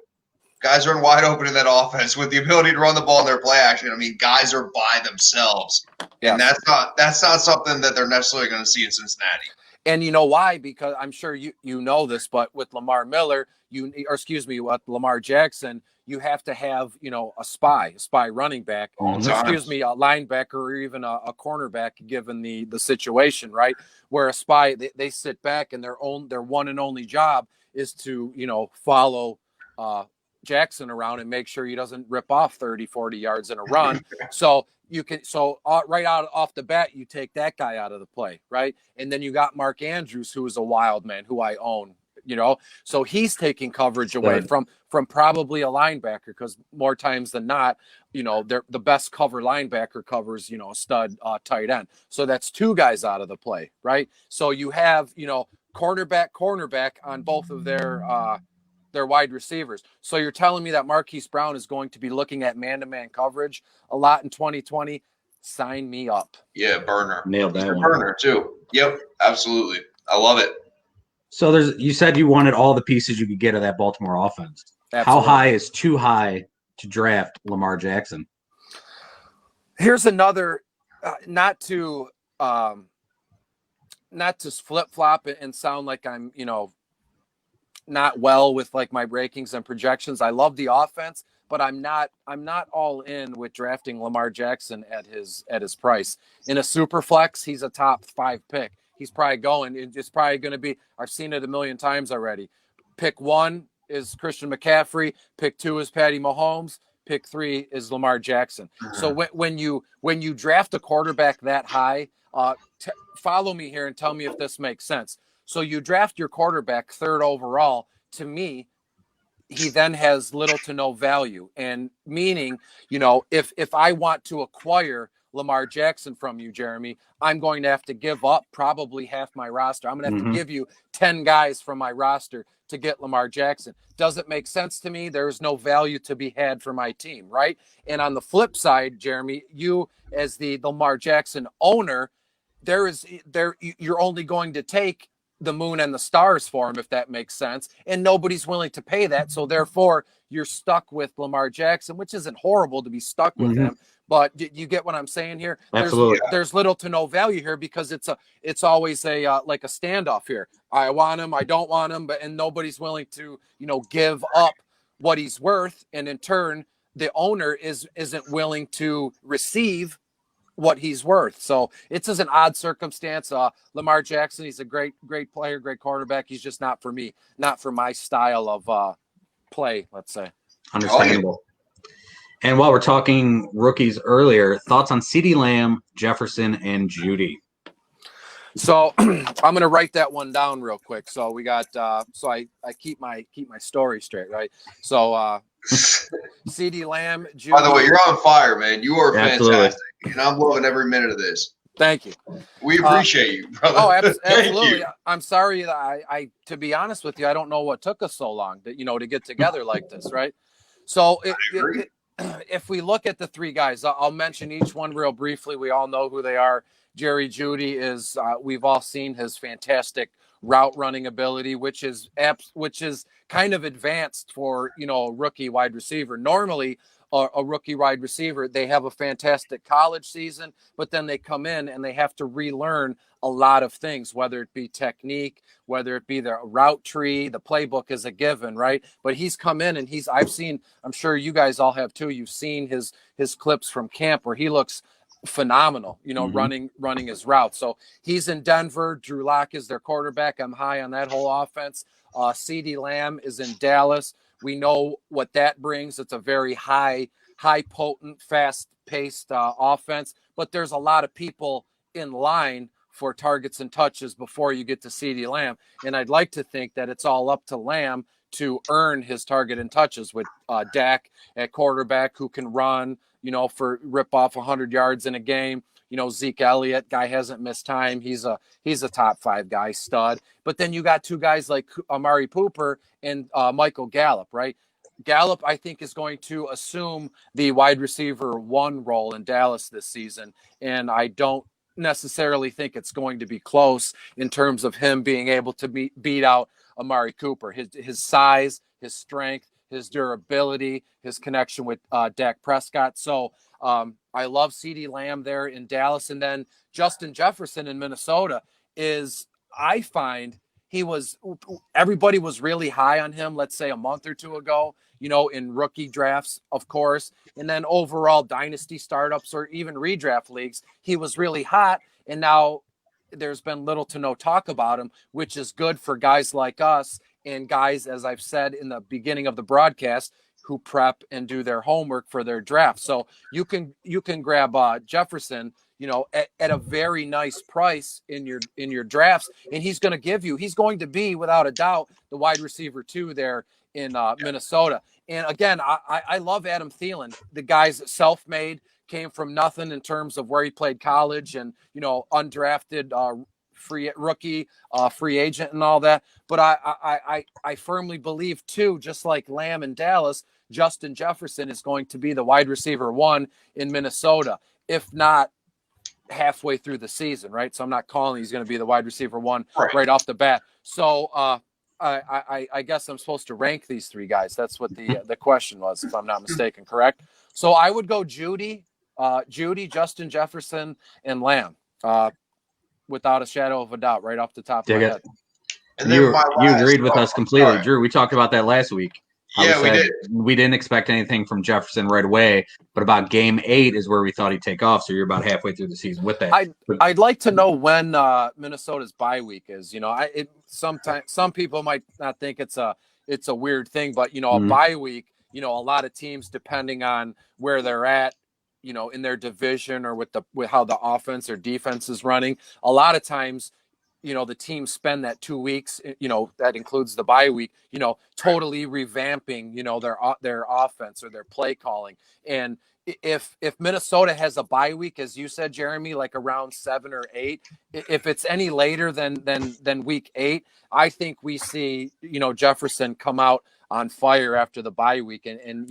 Guys run wide open in that offense with the ability to run the ball in their play action. Guys are by themselves, and that's not something that they're necessarily going to see in Cincinnati. And you know why? Because I'm sure you know this, but with Lamar Miller, with Lamar Jackson, you have to have, a spy running back, a linebacker, or even a cornerback, given the situation, right? Where a spy, they sit back and their one and only job is to, follow Jackson around and make sure he doesn't rip off 30, 40 yards in a run. So right out off the bat, you take that guy out of the play, right? And then you got Mark Andrews, who is a wild man, who I own, so he's taking coverage away from probably a linebacker, because more times than not, the best cover linebacker covers, a stud tight end. So that's 2 guys out of the play, right? So you have, cornerback on both of their wide receivers. So you're telling me that Marquise Brown is going to be looking at man-to-man coverage a lot in 2020? Sign me up. Yeah, burner. Nailed that one. Burner too. Yep, absolutely. I love it. So you said you wanted all the pieces you could get of that Baltimore offense. Absolutely. How high is too high to draft Lamar Jackson? Here's another, not to flip-flop and sound like I'm, not well with like my rankings and projections. I love the offense, but I'm not all in with drafting Lamar Jackson at his price. In a super flex, he's a top 5 pick. He's probably it's probably going to be, I've seen it a million times already. Pick 1 is Christian McCaffrey. Pick 2 is Patty Mahomes. Pick 3 is Lamar Jackson. So when you draft a quarterback that high, follow me here and tell me if this makes sense. So you draft your quarterback 3rd overall. to me, he then has little to no value. And meaning, if I want to acquire Lamar Jackson from you, Jeremy, I'm going to have to give up probably half my roster. I'm going to have to give you 10 guys from my roster to get Lamar Jackson. Does it make sense to me? There's no value to be had for my team, right? And on the flip side, Jeremy, you as the Lamar Jackson owner, you're only going to take the moon and the stars for him, if that makes sense. And nobody's willing to pay that. So therefore, you're stuck with Lamar Jackson, which isn't horrible to be stuck with him. But you get what I'm saying here? Absolutely. There's little to no value here because it's always like a standoff here. I want him, I don't want him, and nobody's willing to give up what he's worth, and in turn, the owner isn't willing to receive what he's worth. So it's an odd circumstance. Lamar Jackson, he's a great player, great quarterback. He's just not for me, not for my style of play, let's say. Understandable. And while we're talking rookies earlier, thoughts on CeeDee Lamb, Jefferson, and Judy? So I'm going to write that one down real quick. So we got, so I keep my story straight, right? So CeeDee Lamb, Judy. By the way, you're on fire, man. You are Absolutely. fantastic. And I'm loving every minute of this. Thank you. We appreciate you, brother. Oh, Thank absolutely. you. I'm sorry that I, to be honest with you, I don't know what took us so long to get together like this, right? So if we look at the three guys, I'll mention each one real briefly. We all know who they are. Jerry Jeudy is, we've all seen his fantastic route running ability, which is kind of advanced for, a rookie wide receiver. Normally, a rookie wide receiver, they have a fantastic college season, but then they come in and they have to relearn a lot of things, whether it be technique, whether it be the route tree, the playbook is a given, right? But he's come in and I'm sure you guys all have too. You've seen his clips from camp where he looks phenomenal, running his route. So he's in Denver. Drew Lock is their quarterback. I'm high on that whole offense. CeeDee Lamb is in Dallas. We know what that brings. It's a very high potent, fast-paced offense, but there's a lot of people in line for targets and touches before you get to CeeDee Lamb. And I'd like to think that it's all up to Lamb to earn his target and touches with Dak at quarterback who can run, for rip off 100 yards in a game. Zeke Elliott, guy hasn't missed time. He's a top 5 guy, stud. But then you got two guys like Amari Cooper and Michael Gallup, right? Gallup, I think, is going to assume the wide receiver 1 role in Dallas this season. And I don't necessarily think it's going to be close in terms of him being able to beat out Amari Cooper. His size, his strength, his durability, his connection with Dak Prescott. So I love CeeDee Lamb there in Dallas. And then Justin Jefferson in Minnesota I find everybody was really high on him, let's say a month or two ago, in rookie drafts, of course. And then overall dynasty startups or even redraft leagues, he was really hot. And now there's been little to no talk about him, which is good for guys like us and guys, as I've said in the beginning of the broadcast, who prep and do their homework for their draft. So you can grab Jefferson, at a very nice price in your drafts, and he's going to be without a doubt the wide receiver 2 there in Minnesota. And again, I love Adam Thielen. The guy's self-made, came from nothing in terms of where he played college and undrafted free rookie, free agent and all that. But I firmly believe too, just like Lamb in Dallas, Justin Jefferson is going to be the wide receiver 1 in Minnesota, if not halfway through the season, right? So I'm not calling he's going to be the wide receiver 1 right off the bat. So I guess I'm supposed to rank these 3 guys. That's what the question was, if I'm not mistaken, correct? So I would go Judy, Justin Jefferson, and Lamb, without a shadow of a doubt, right off the top of my head. And then you agreed with us completely, Drew. We talked about that last week. Yeah, we did. We didn't expect anything from Jefferson right away, but about game 8 is where we thought he'd take off. So you're about halfway through the season with that. I'd like to know when Minnesota's bye week is. Sometimes some people might not think it's a weird thing, but a bye week. A lot of teams, depending on where they're at, in their division or with how the offense or defense is running, a lot of times, the team spend that 2 weeks, that includes the bye week, totally revamping, their offense or their play calling. And if Minnesota has a bye week, as you said, Jeremy, like around 7 or 8, if it's any later than week 8, I think we see, Jefferson come out on fire after the bye week and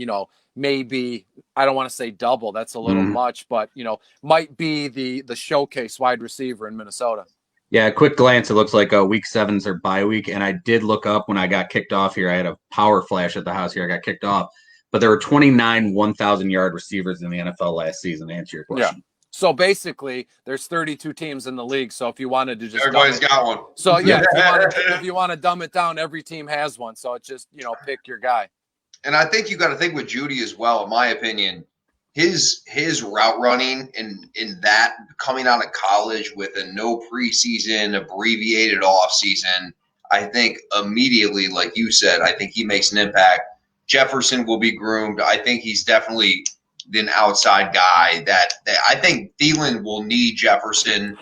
maybe, I don't want to say double, that's a little much, but might be the showcase wide receiver in Minnesota. Yeah, quick glance, it looks like week 7's their bye week. And I did look up when I got kicked off here. I had a power flash at the house here. I got kicked off. But there were 29 1,000-yard receivers in the NFL last season, to answer your question. Yeah. So basically, there's 32 teams in the league. So if you wanted to just everybody's got one. So yeah, if you want to dumb it down, every team has one. So it's just pick your guy. And I think you got to think with Judy as well. In my opinion, his route running in that coming out of college with a no preseason, abbreviated off season, I think immediately, like you said, I think he makes an impact. Jefferson will be groomed. I think he's definitely an outside guy that I think Thielen will need Jefferson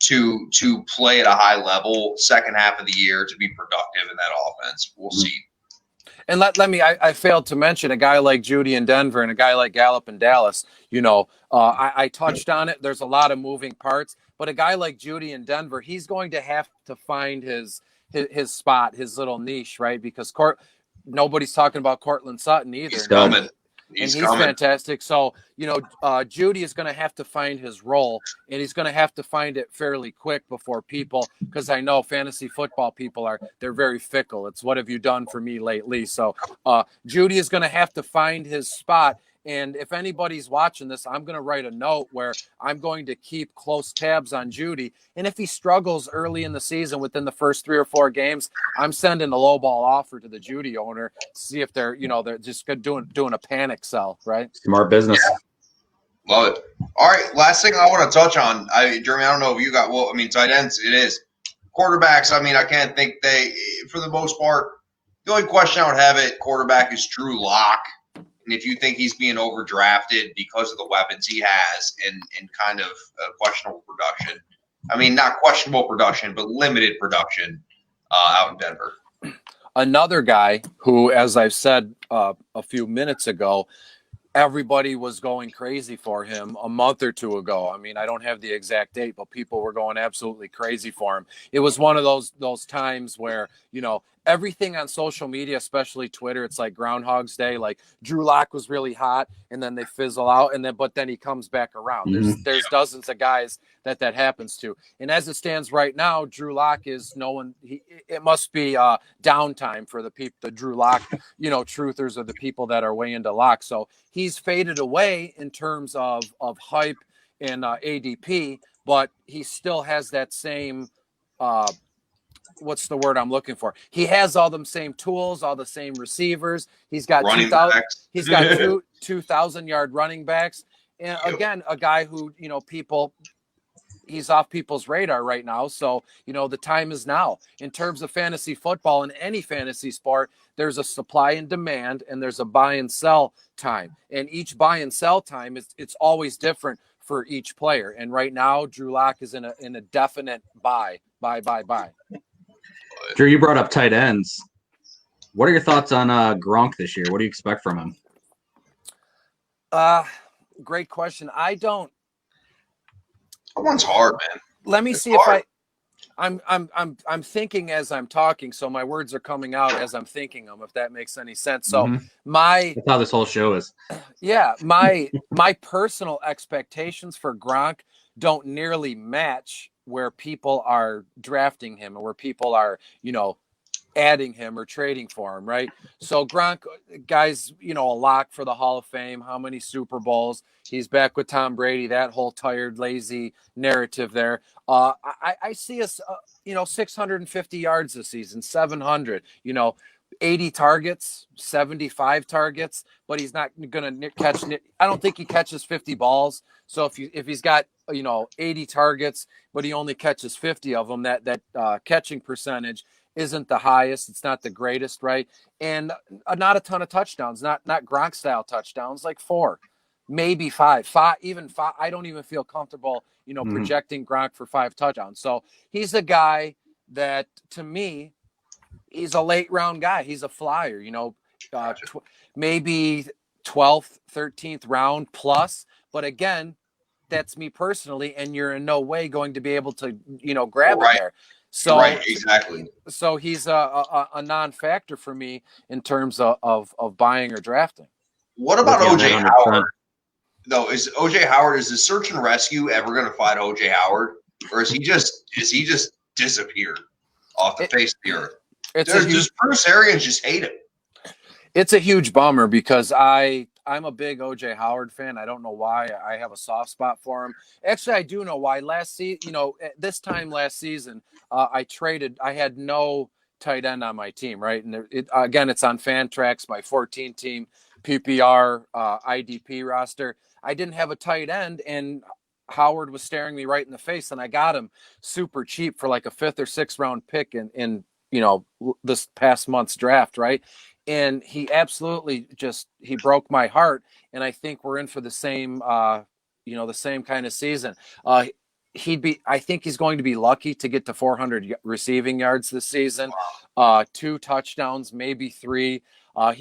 to play at a high level second half of the year to be productive in that offense. We'll see. And let me, I failed to mention a guy like Judy in Denver and a guy like Gallup in Dallas. I touched on it. There's a lot of moving parts, but a guy like Judy in Denver, he's going to have to find his spot, his little niche, right? Because nobody's talking about Cortland Sutton either. He's coming. He's fantastic. So, Judy is going to have to find his role, and he's going to have to find it fairly quick before people, because I know fantasy football people they're very fickle. It's what have you done for me lately? So Judy is going to have to find his spot. And if anybody's watching this, I'm going to write a note where I'm going to keep close tabs on Judy. And if he struggles early in the season within the first 3 or 4 games, I'm sending a low ball offer to the Judy owner to see if they're just doing a panic sell, right? Smart business. Yeah. Love it. All right, last thing I want to touch on, Jeremy, I don't know if you got, tight ends, it is. Quarterbacks, I can't think for the most part, the only question I would have at quarterback is Drew Lock. And if you think he's being overdrafted because of the weapons he has and kind of questionable production, not questionable production, but limited production out in Denver. Another guy who, as I've said a few minutes ago, everybody was going crazy for him a month or 2 ago. I don't have the exact date, but people were going absolutely crazy for him. It was one of those times where, everything on social media, especially Twitter, it's like Groundhog's Day. Like Drew Lock was really hot, and then they fizzle out, but then he comes back around. There's dozens of guys that happens to. And as it stands right now, Drew Lock is it must be downtime for the Drew Lock, truthers or the people that are way into Lock. So he's faded away in terms of hype and ADP, but he still has that same what's the word I'm looking for? He has all them same tools, all the same receivers. He's got 2,000-yard running backs. And again, a guy who, he's off people's radar right now. So, the time is now. In terms of fantasy football and any fantasy sport, there's a supply and demand, and there's a buy and sell time. And each buy and sell time, it's always different for each player. And right now, Drew Lock is in a definite buy. Drew, you brought up tight ends. What are your thoughts on Gronk this year? What do you expect from him? Great question. I don't. That one's hard, man. Let me see if I'm thinking as I'm talking, so my words are coming out as I'm thinking them, if that makes any sense. So that's how this whole show is. Yeah, my personal expectations for Gronk don't nearly match where people are drafting him or where people are, adding him or trading for him, right? So Gronk, guys, a lock for the Hall of Fame. How many Super Bowls? He's back with Tom Brady. That whole tired, lazy narrative there. I see us, 650 yards this season, 700. 80 targets, 75 targets, but he's not going to catch. I don't think he catches 50 balls. So if he's got 80 targets, but he only catches 50 of them, that catching percentage isn't the highest. It's not the greatest, right? And not a ton of touchdowns, not Gronk style touchdowns, like 4. maybe five, even five. I don't even feel comfortable, projecting Gronk for 5 touchdowns. So he's a guy that, to me, he's a late round guy. He's a flyer, Gotcha. Maybe 12th, 13th round plus. But again, that's me personally, and you're in no way going to be able to, grab him there. So right, exactly. So he's a non-factor for me in terms of buying or drafting. What about OJ Howard? No, is OJ Howard, is the search and rescue ever going to find OJ Howard, or is he just disappeared off the face of the earth? Does Bruce Arians just hate him? It's a huge bummer because I'm a big OJ Howard fan. I don't know why. I have a soft spot for him. Actually, I do know why. Last season, this time last season, I had no tight end on my team, right? And again, it's on Fantrax, my 14-team PPR IDP roster. I didn't have a tight end, and Howard was staring me right in the face, and I got him super cheap for like a 5th or 6th round pick in this past month's draft, right? And he absolutely he broke my heart. And I think we're in for the same, the same kind of season. I think he's going to be lucky to get to 400 receiving yards this season. 2 touchdowns, maybe 3. I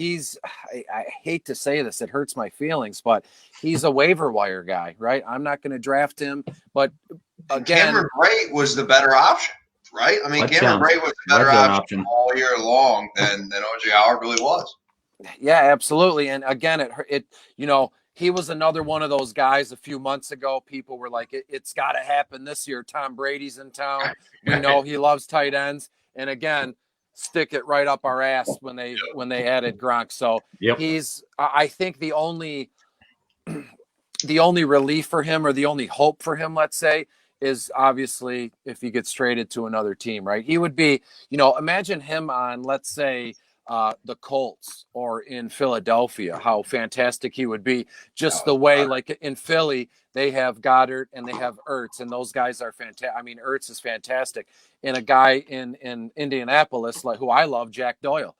hate to say this, it hurts my feelings, but he's a waiver wire guy, right? I'm not going to draft him, but again, Cameron Brate was the better option. Right? I mean, Cameron Brate was a better option all year long than OJ Howard really was. Yeah, absolutely. And again, he was another one of those guys a few months ago. People were like, it's got to happen this year. Tom Brady's in town. We know he loves tight ends. And again, stick it right up our ass when they added Gronk. So I think the only relief for him, or the only hope for him, let's say, is obviously if he gets traded to another team, right? He would be, imagine him on, let's say, the Colts or in Philadelphia, how fantastic he would be. Just the way, like in Philly, they have Goddard and they have Ertz, and those guys are fantastic. I mean, Ertz is fantastic. And a guy in Indianapolis, like who I love, Jack Doyle.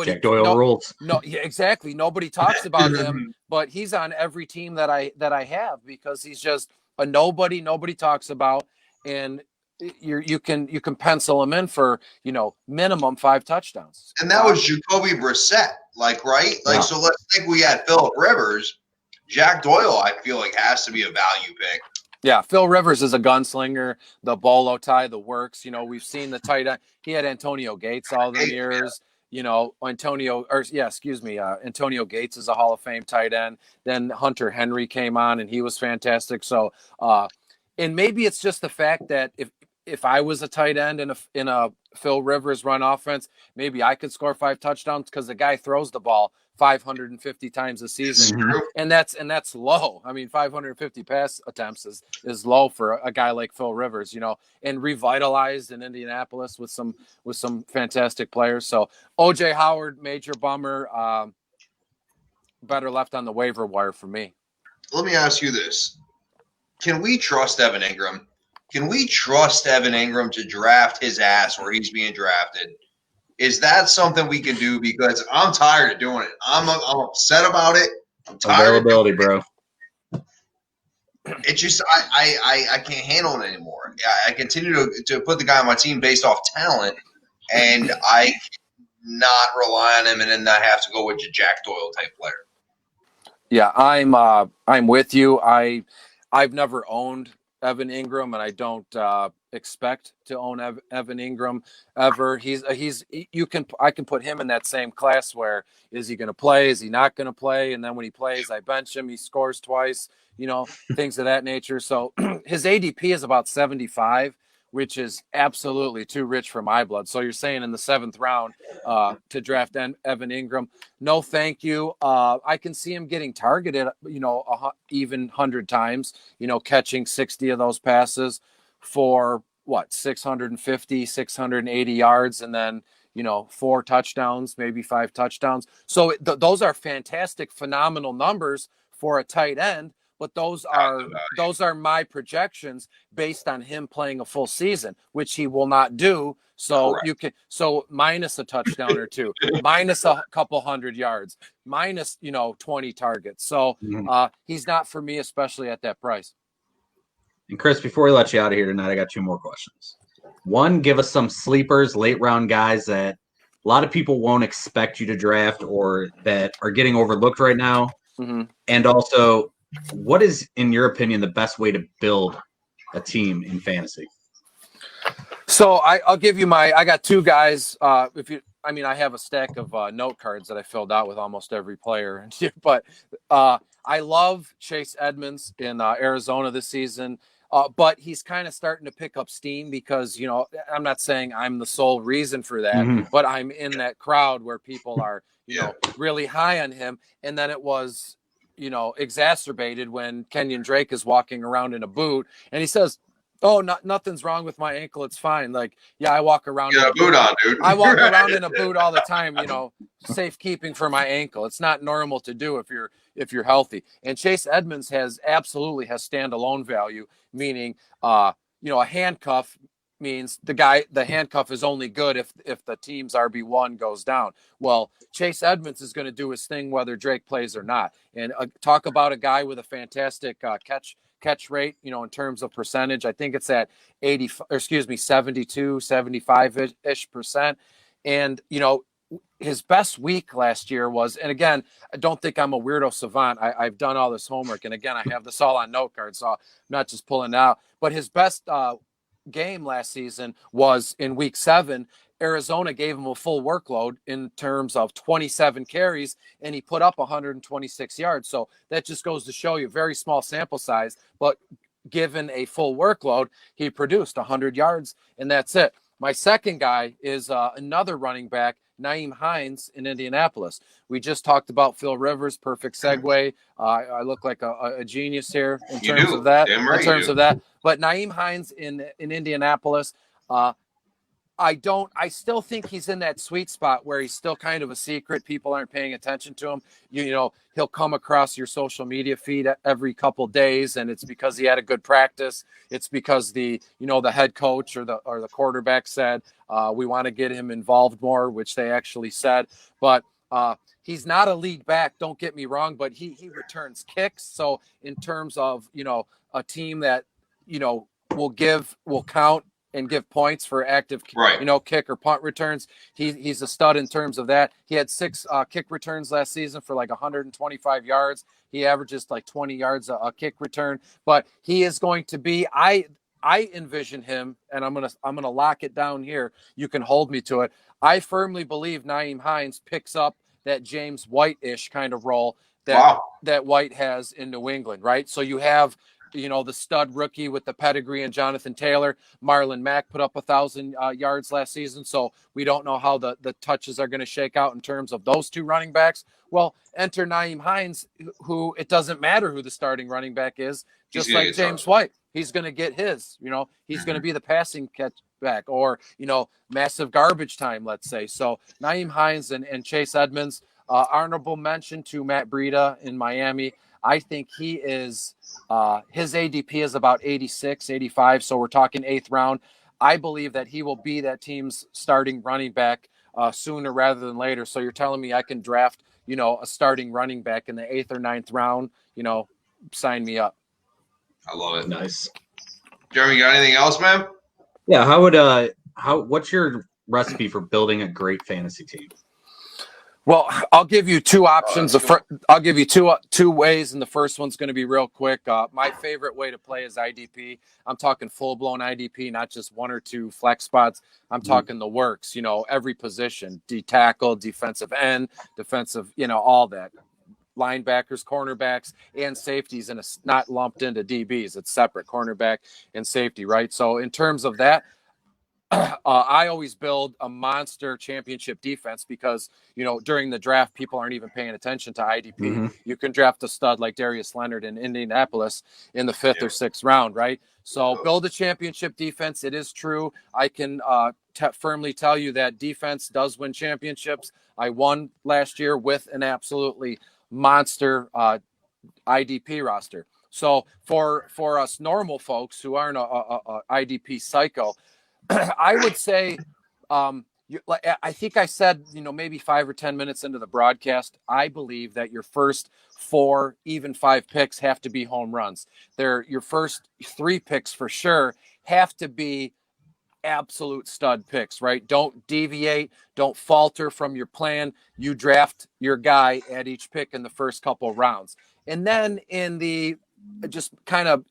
Jack Doyle rules. No, yeah, exactly. Nobody talks about him, but he's on every team that I have because he's just a nobody talks about, and you can pencil him in for minimum 5 touchdowns. And that was Jacoby Brissett, right? So let's think we had Phillip Rivers. Jack Doyle, I feel like, has to be a value pick. Yeah, Phil Rivers is a gunslinger, the bolo tie, the works. We've seen the tight end. He had Antonio Gates all the years. Antonio Gates is a Hall of Fame tight end. Then Hunter Henry came on and he was fantastic. So, and maybe it's just the fact that if I was a tight end in a Phil Rivers run offense, maybe I could score 5 touchdowns because the guy throws the ball 550 times a season, and that's low. I mean, 550 pass attempts is low for a guy like Phil Rivers, and revitalized in Indianapolis with some fantastic players. So OJ Howard, major bummer. Better left on the waiver wire for me. Let me ask you this: can we trust Evan Ingram? Can we trust Evan Ingram to draft his ass where he's being drafted? Is that something we can do? Because I'm tired of doing it. I'm upset about it. I'm tired. Availability, bro. It's just I can't handle it anymore. I continue to put the guy on my team based off talent, and I not rely on him and then not have to go with a Jack Doyle type player. Yeah, I'm with you. I've never owned Evan Ingram, and I don't expect to own Evan Ingram ever. I can put him in that same class where is he going to play? Is he not going to play? And then when he plays, I bench him. He scores twice, things of that nature. So his ADP is about 75, which is absolutely too rich for my blood. So you're saying in the 7th round to draft Evan Ingram? No, thank you. I can see him getting targeted, even 100 times, catching 60 of those passes for 650, 680 yards, and then, 4 touchdowns, maybe 5 touchdowns. So those are fantastic, phenomenal numbers for a tight end. but those are my projections based on him playing a full season, which he will not do. So Correct. Minus a touchdown or two, minus a couple 100 yards, minus 20 targets. So he's not for me, especially at that price. And Chris, before we let you out of here tonight, I got 2 more questions. One, give us some sleepers, late round guys that a lot of people won't expect you to draft or that are getting overlooked right now. Mm-hmm. And also, what is, in your opinion, the best way to build a team in fantasy? So I'll give you I got 2 guys. I have a stack of note cards that I filled out with almost every player, but I love Chase Edmonds in Arizona this season. But he's kind of starting to pick up steam because, I'm not saying I'm the sole reason for that, but I'm in that crowd where people are, really high on him. And then it was, exacerbated when Kenyon Drake is walking around in a boot and he says, "Oh, nothing's wrong with my ankle. It's fine." Like, yeah, I walk around in a boot on, dude. I walk around in a boot all the time, safekeeping for my ankle. It's not normal to do if you're healthy. And Chase Edmonds absolutely has standalone value, meaning a handcuff means the handcuff is only good if the team's RB1 goes down. Well, Chase Edmonds is going to do his thing whether Drake plays or not. And talk about a guy with a fantastic catch rate, in terms of percentage. I think it's at 72, 75-ish percent. And, his best week last year was, and again, I don't think I'm a weirdo savant. I've done all this homework. And again, I have this all on note cards, so I'm not just pulling it out. But his best game last season was in week 7. Arizona gave him a full workload in terms of 27 carries, and he put up 126 yards. So that just goes to show you, very small sample size, but given a full workload, he produced 100 yards, and that's it. My second guy is another running back, Nyheim Hines in Indianapolis. We just talked about Phil Rivers. Perfect segue. I look like a genius here in terms of that. But Nyheim Hines in Indianapolis, I still think he's in that sweet spot where he's still kind of a secret. People aren't paying attention to him. He'll come across your social media feed every couple days, and it's because he had a good practice. It's because the head coach or the quarterback said, we want to get him involved more, which they actually said. But he's not a lead back, don't get me wrong, but he returns kicks. So in terms of, a team that, will count and give points for active, kick or punt returns. He's a stud in terms of that. He had 6 kick returns last season for like 125 yards. He averages like 20 yards a kick return, but he is going to be, I envision him, and I'm gonna lock it down here. You can hold me to it. I firmly believe Nyheim Hines picks up that James White-ish kind of role that White has in New England, right? So you have, the stud rookie with the pedigree and Jonathan Taylor. Marlon Mack put up 1,000 yards last season, so we don't know how the touches are going to shake out in terms of those 2 running backs. Well, enter Nyheim Hines, who it doesn't matter who the starting running back is, just like James White. He's going to get his, he's going to be the passing catch back or, massive garbage time, let's say. So Nyheim Hines and Chase Edmonds, honorable mention to Matt Breida in Miami. I think he is, his ADP is about 86, 85. So we're talking 8th round. I believe that he will be that team's starting running back sooner rather than later. So you're telling me I can draft, a starting running back in the 8th or 9th round, sign me up. I love it. Nice. Jeremy, got anything else, man? Yeah. What's your recipe for building a great fantasy team? Well, I'll give you 2 options. I'll give you two ways, and the first one's going to be real quick. My favorite way to play is IDP. I'm talking full-blown IDP, not just 1 or 2 flex spots. I'm talking the works, every position, D-tackle, defensive end, defensive, all that. Linebackers, cornerbacks, and safeties, and it's not lumped into DBs. It's separate, cornerback and safety, right? So in terms of that, I always build a monster championship defense because, during the draft, people aren't even paying attention to IDP. Mm-hmm. You can draft a stud like Darius Leonard in Indianapolis in the 5th or 6th round, right? So build a championship defense. It is true. I can firmly tell you that defense does win championships. I won last year with an absolutely monster IDP roster. So for us normal folks who aren't a IDP psycho, I would say, I think I said, maybe 5 or 10 minutes into the broadcast, I believe that your first 4, even 5 picks have to be home runs. Your first 3 picks for sure have to be absolute stud picks, right? Don't deviate, don't falter from your plan. You draft your guy at each pick in the first couple of rounds. And then in the just kind of,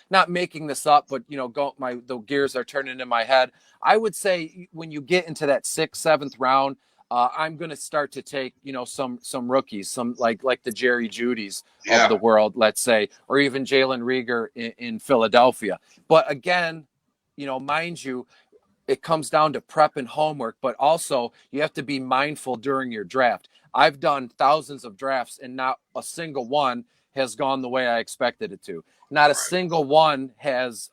not making this up, but the gears are turning in my head. I would say when you get into that 6th, 7th round, I'm going to start to take, some rookies, some like the Jerry Judys of the world, let's say, or even Jalen Rieger in Philadelphia. But again, mind you, it comes down to prep and homework, but also you have to be mindful during your draft. I've done thousands of drafts and not a single one has gone the way I expected it to. Not a single one has,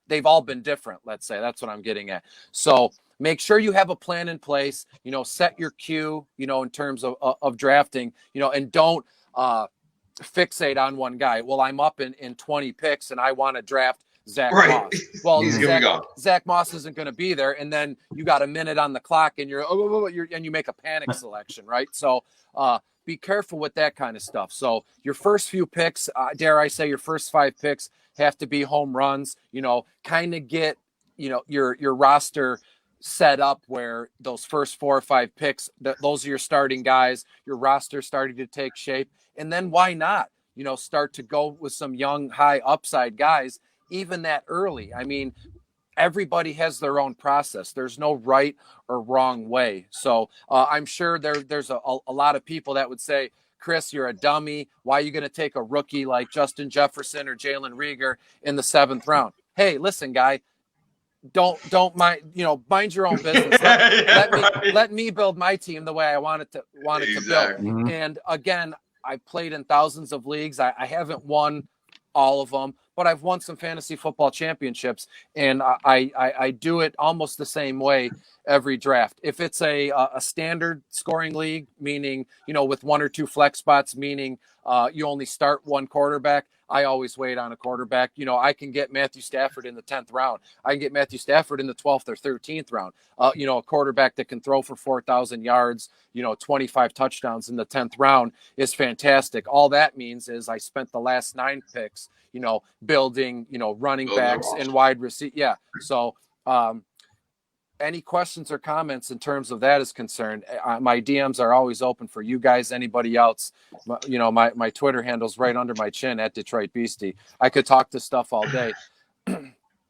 they've all been different. Let's say that's what I'm getting at. So make sure you have a plan in place, set your cue, in terms of drafting, and don't fixate on one guy. Well, I'm up in 20 picks and I want to draft Zach Moss. Well, Zach Moss isn't going to be there, and then you got a minute on the clock, and and you make a panic selection, right? So be careful with that kind of stuff. So your first few picks, dare I say, your first 5 picks have to be home runs. Kind of get your roster set up where those first 4 or 5 picks, those are your starting guys. Your roster starting to take shape, and then why not? Start to go with some young, high upside guys. Even that early. I mean, everybody has their own process. There's no right or wrong way. So I'm sure there's a lot of people that would say, Chris, you're a dummy. Why are you going to take a rookie like Justin Jefferson or Jalen Rieger in the 7th round? Hey, listen, guy, don't mind, mind your own business. Let me build my team the way I want it to build. Mm-hmm. And again, I played in thousands of leagues. I haven't won all of them, but I've won some fantasy football championships, and I do it almost the same way every draft. If it's a standard scoring league, meaning, with 1 or 2 flex spots, meaning you only start one quarterback, I always wait on a quarterback. I can get Matthew Stafford in the 10th round. I can get Matthew Stafford in the 12th or 13th round. A quarterback that can throw for 4,000 yards, 25 touchdowns in the 10th round is fantastic. All that means is I spent the last 9 picks, building, running backs and wide receiver. Yeah. So, any questions or comments in terms of that is concerned, my DMs are always open for you guys, anybody else. My Twitter handle's right under my chin at Detroit Beastie. I could talk this stuff all day.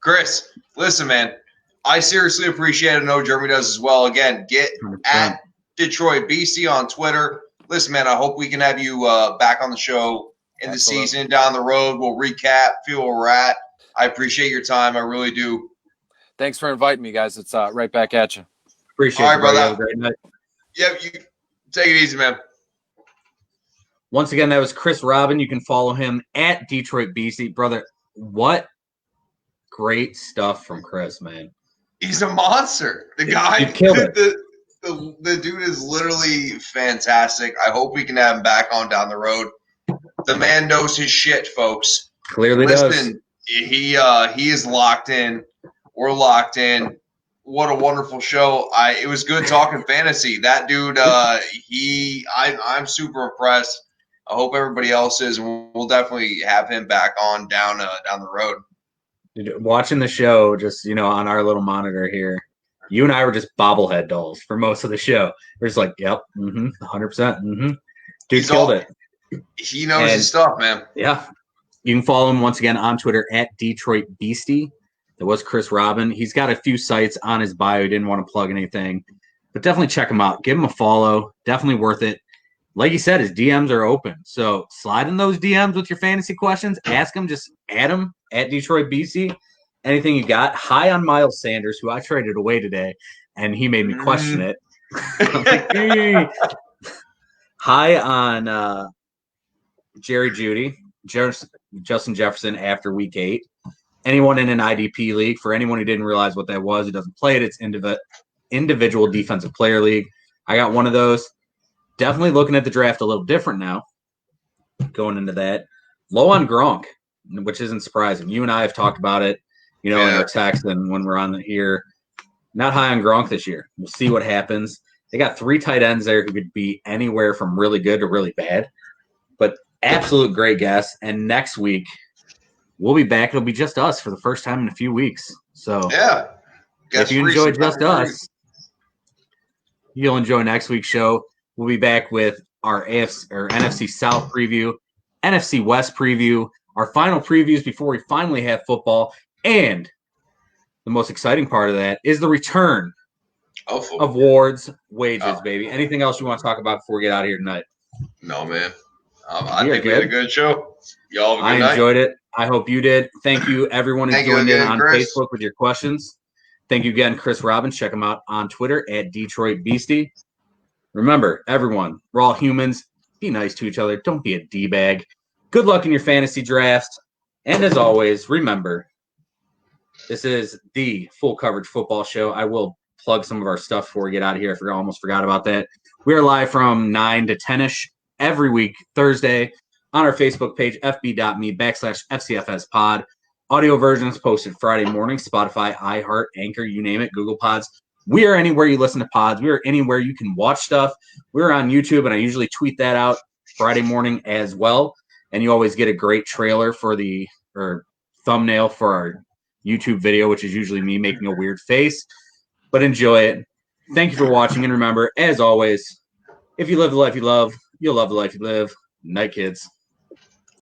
Chris, listen, man, I seriously appreciate it. I know Jeremy does as well. Again, get at Detroit Beastie on Twitter. Listen, man, I hope we can have you back on the show in the season down the road. We'll recap, feel where we're at. I appreciate your time. I really do. Thanks for inviting me, guys. It's right back at you. Appreciate it, brother. Have a great night. Yeah, you take it easy, man. Once again, that was Chris Robin. You can follow him at Detroit BC. Brother, what great stuff from Chris, man. He's a monster. The guy, you killed it. The dude is literally fantastic. I hope we can have him back on down the road. The man knows his shit, folks. Clearly does. He is locked in. We're locked in. What a wonderful show. It was good talking fantasy. That dude, I'm super impressed. I hope everybody else is. We'll definitely have him back on down the road. Dude, watching the show, just on our little monitor here, you and I were just bobblehead dolls for most of the show. We're just like, yep, 100%. Dude killed it. He knows his stuff, man. Yeah. You can follow him once again on Twitter at Detroit Beastie. That was Chris Robin. He's got a few sites on his bio. He didn't want to plug anything, but definitely check him out. Give him a follow. Definitely worth it. Like he said, his DMs are open. So slide in those DMs with your fantasy questions. Ask him. Just add him at Detroit BC. Anything you got. High on Miles Sanders, who I traded away today, and he made me question it. Like, hey. High on Jerry Jeudy, Justin Jefferson after week 8. Anyone in an IDP league, for anyone who didn't realize what that was, who doesn't play it, it's individual defensive player league. I got one of those. Definitely looking at the draft a little different now. Going into that. low on Gronk, which isn't surprising. You and I have talked about it, in our text and when we're on the here. Not high on Gronk this year. We'll see what happens. They got 3 tight ends there who could be anywhere from really good to really bad. But absolute great guess. And next week, we'll be back. It'll be just us for the first time in a few weeks. So if you enjoy just us, you'll enjoy next week's show. We'll be back with our NFC South preview, NFC West preview, our final previews before we finally have football. And the most exciting part of that is the return of Ward's wages, baby. Anything else you want to talk about before we get out of here tonight? No, man. I think we had a good show. Y'all have a good night. I enjoyed it. I hope you did. Thank you, everyone who joined in on Facebook with your questions. Thank you again, Chris Robbins. Check him out on Twitter at Detroit Beastie. Remember, everyone, we're all humans. Be nice to each other. Don't be a D-bag. Good luck in your fantasy draft. And as always, remember, this is the Full Coverage Football Show. I will plug some of our stuff before we get out of here. I almost forgot about that. We are live from 9 to 10-ish every week, Thursday, on our Facebook page, fb.me/FCFSPod. Audio version is posted Friday morning, Spotify, iHeart, Anchor, you name it, Google Pods. We are anywhere you listen to pods. We are anywhere you can watch stuff. We're on YouTube, and I usually tweet that out Friday morning as well. And you always get a great trailer or thumbnail for our YouTube video, which is usually me making a weird face. But enjoy it. Thank you for watching. And remember, as always, if you live the life you love, you'll love the life you live. Night, kids.